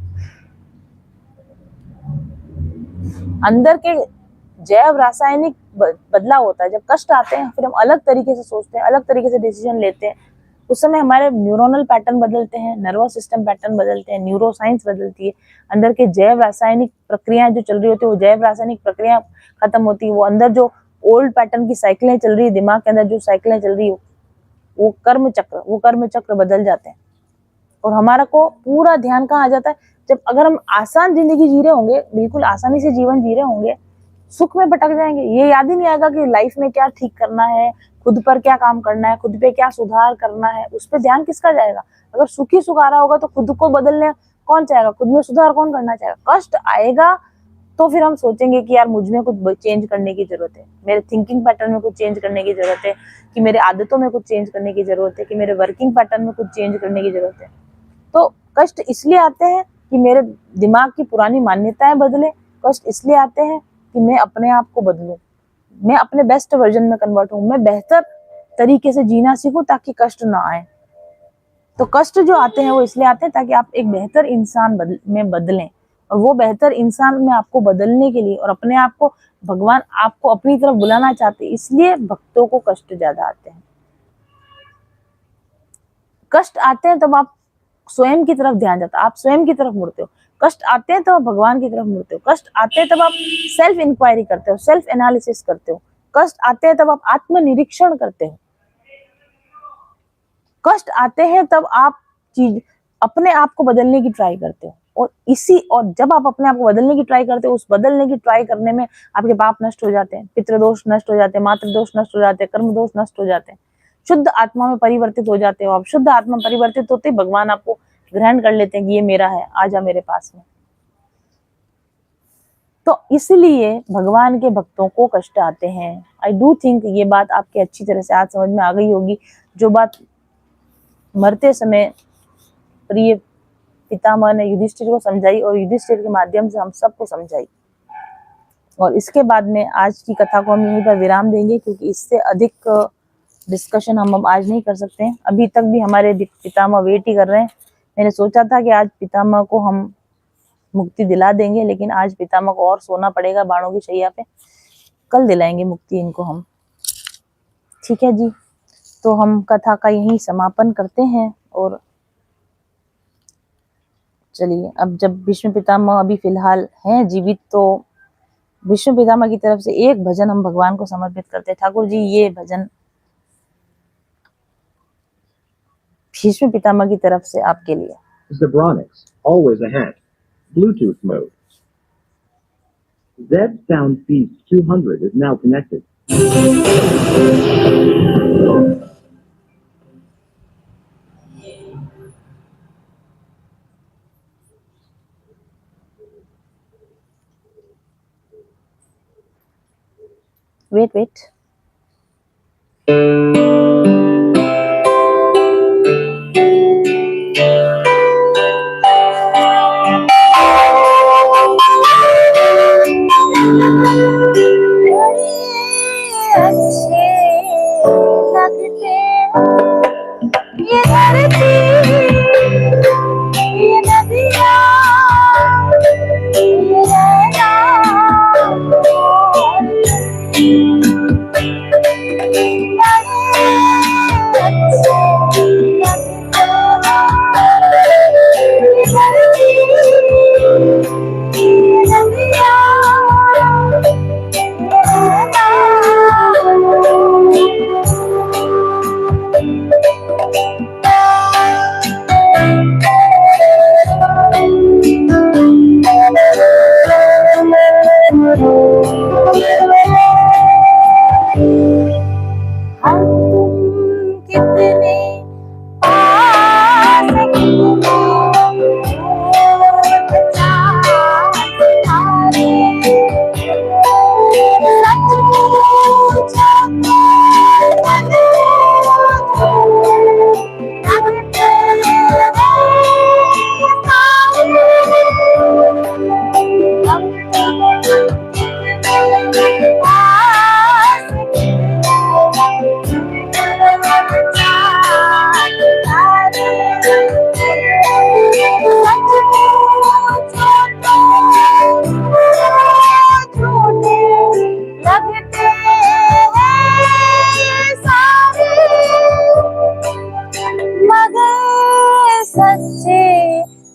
अंदर के जैव रासायनिक बदलाव होता है। जब कष्ट आते हैं फिर हम अलग तरीके से सोचते हैं, अलग तरीके से डिसीजन लेते हैं, उस समय हमारे न्यूरोनल पैटर्न बदलते हैं, नर्वस सिस्टम पैटर्न बदलते हैं, न्यूरो साइंस बदलती है, अंदर के जैव रासायनिक प्रक्रियाएं जो चल रही होती है, वो जैव रासायनिक प्रक्रिया खत्म होती है, वो अंदर जो ओल्ड पैटर्न की साइकिलें चल रही है, दिमाग के अंदर जो साइकिलें चल रही है वो कर्म चक्र बदल जाते हैं। और हमारा को पूरा ध्यान कहाँ आ जाता है, जब अगर हम आसान जिंदगी जी रहे होंगे, बिल्कुल आसानी से जीवन जी रहे होंगे, सुख में भटक जाएंगे। ये याद ही नहीं आएगा कि लाइफ में क्या ठीक करना है, खुद पर क्या काम करना है, खुद पे क्या सुधार करना है, उस पर ध्यान किसका जाएगा। अगर सुख ही सुख आ रहा होगा तो खुद को बदलने कौन चाहेगा, खुद में सुधार कौन करना चाहेगा। कष्ट आएगा तो फिर हम सोचेंगे कि यार मुझ में कुछ चेंज करने की जरूरत है, मेरे थिंकिंग पैटर्न में कुछ चेंज करने की जरूरत है, कि मेरे आदतों में कुछ चेंज करने की जरूरत है, कि मेरे वर्किंग पैटर्न में कुछ चेंज करने की जरूरत है। तो कष्ट इसलिए आते हैं कि मेरे दिमाग की पुरानी मान्यताएं बदले। कष्ट इसलिए आते हैं कि मैं अपने आप को बदलूं, मैं अपने बेस्ट वर्जन में कन्वर्ट हूं, मैं बेहतर तरीके से जीना सीखूं ताकि कष्ट ना आए। तो कष्ट जो आते हैं वो इसलिए आते हैं ताकि आप एक बेहतर इंसान में बदलें। और वो बेहतर इंसान में आपको बदलने के लिए और अपने आप को भगवान आपको अपनी तरफ बुलाना चाहते हैं, इसलिए भक्तों को कष्ट ज्यादा आते हैं। कष्ट आते हैं तब आप स्वयं की तरफ ध्यान जाता है, आप स्वयं की तरफ मुड़ते हो। कष्ट आते हैं तब आप भगवान की तरफ मुड़ते हो। कष्ट आते हैं तब आप सेल्फ इंक्वायरी करते हो, सेल्फ एनालिसिस करते हो। कष्ट आते हैं तब आप आत्मनिरीक्षण करते हो। कष्ट आते हैं तब आप अपने आप को बदलने की ट्राई करते हो। और जब आप अपने आप को बदलने की ट्राई करते हो, उस बदलने की ट्राई करने में आपके पाप नष्ट हो जाते हैं, पितृदोष नष्ट हो जाते हैं, मातृदोष नष्ट हो जाते हैं, कर्म दोष नष्ट हो जाते हैं, शुद्ध आत्मा में परिवर्तित हो जाते हो आप। शुद्ध आत्मा परिवर्तित होते ही भगवान आपको ग्रहण कर लेते हैं कि ये मेरा है, आजा मेरे पास में। तो इसलिए भगवान के भक्तों को कष्ट आते हैं। आई डू थिंक ये बात आपके अच्छी तरह से आज समझ में आ गई होगी, जो बात मरते समय प्रिय पितामह ने युधिष्ठिर को समझाई और युधिष्ठिर के माध्यम से हम सबको समझाई। और इसके बाद में आज की कथा को हम यहीं पर विराम देंगे, क्योंकि इससे अधिक डिस्कशन हम आज नहीं कर सकते हैं। अभी तक भी हमारे पितामह वेट ही कर रहे हैं। मैंने सोचा था कि आज पितामह को हम मुक्ति दिला देंगे, लेकिन आज पितामह को और सोना पड़ेगा बाणों की शैया पे। कल दिलाएंगे मुक्ति इनको हम। ठीक है जी, तो हम कथा का यहीं समापन करते हैं। और चलिए, अब जब भीष्म पितामह अभी फिलहाल हैं जीवित, तो भीष्म पितामह की तरफ से एक भजन हम भगवान को समर्पित करते हैं। ठाकुर जी, ये भजन भीष्म पितामह की तरफ से आपके लिए। Zebronics, always ahead. Bluetooth mode. Z Sound Feed 200 is now connected. Wait.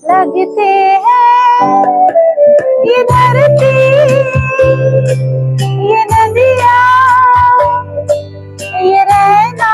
लगते हैं ये धरती, ये नदियाँ, ये रहना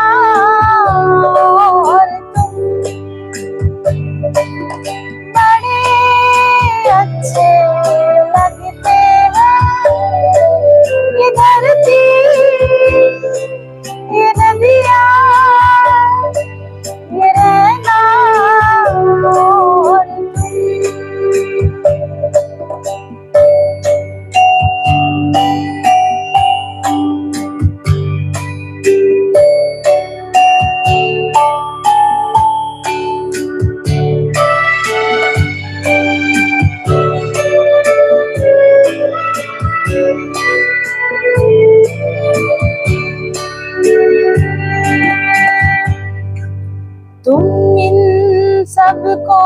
तुम इन सबको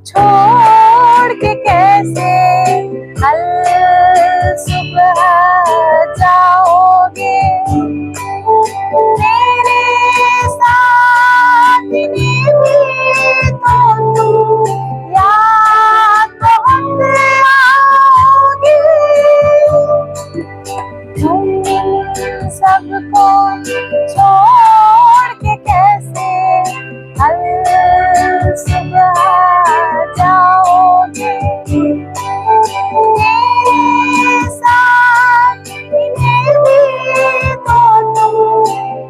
छोड़ के कैसे कल सुबह जाओगे। मेरे साथ में भी तो तुम याद बहुत आओगे। तुम इन सबको छोड़ के कैसे कल सुबह जाओगे। मेरे साथ में भी तो तुम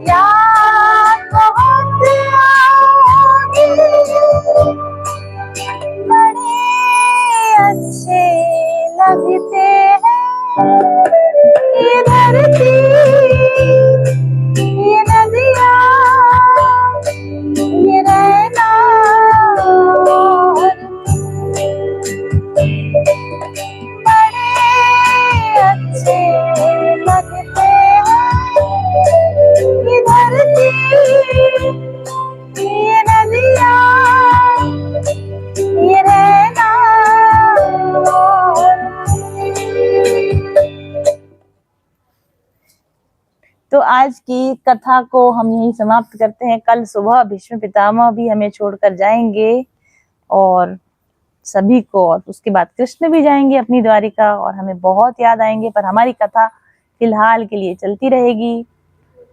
याद बहुत आओगे। बड़े अच्छे लगते हैं ये धरती, ये नदियाँ, ये रहना और बड़े अच्छे लगते हैं ये धरती, ये नदियाँ, ये रहना और तो आज की कथा को हम यहीं समाप्त करते हैं। कल सुबह भीष्म पितामह भी हमें छोड़कर जाएंगे और सभी को, और उसके बाद कृष्ण भी जाएंगे अपनी द्वारिका और हमें बहुत याद आएंगे, पर हमारी कथा फिलहाल के लिए चलती रहेगी।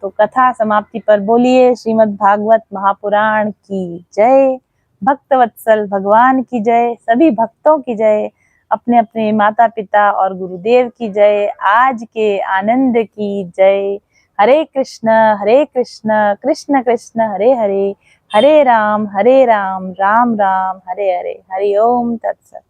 तो कथा समाप्ति पर बोलिए श्रीमद् भागवत महापुराण की जय, भक्तवत्सल भगवान की जय, सभी भक्तों की जय, अपने अपने माता पिता और गुरुदेव की जय, आज के आनंद की जय। हरे कृष्ण कृष्ण कृष्ण हरे हरे, हरे राम राम राम हरे हरे। हरि ओम तत्सत।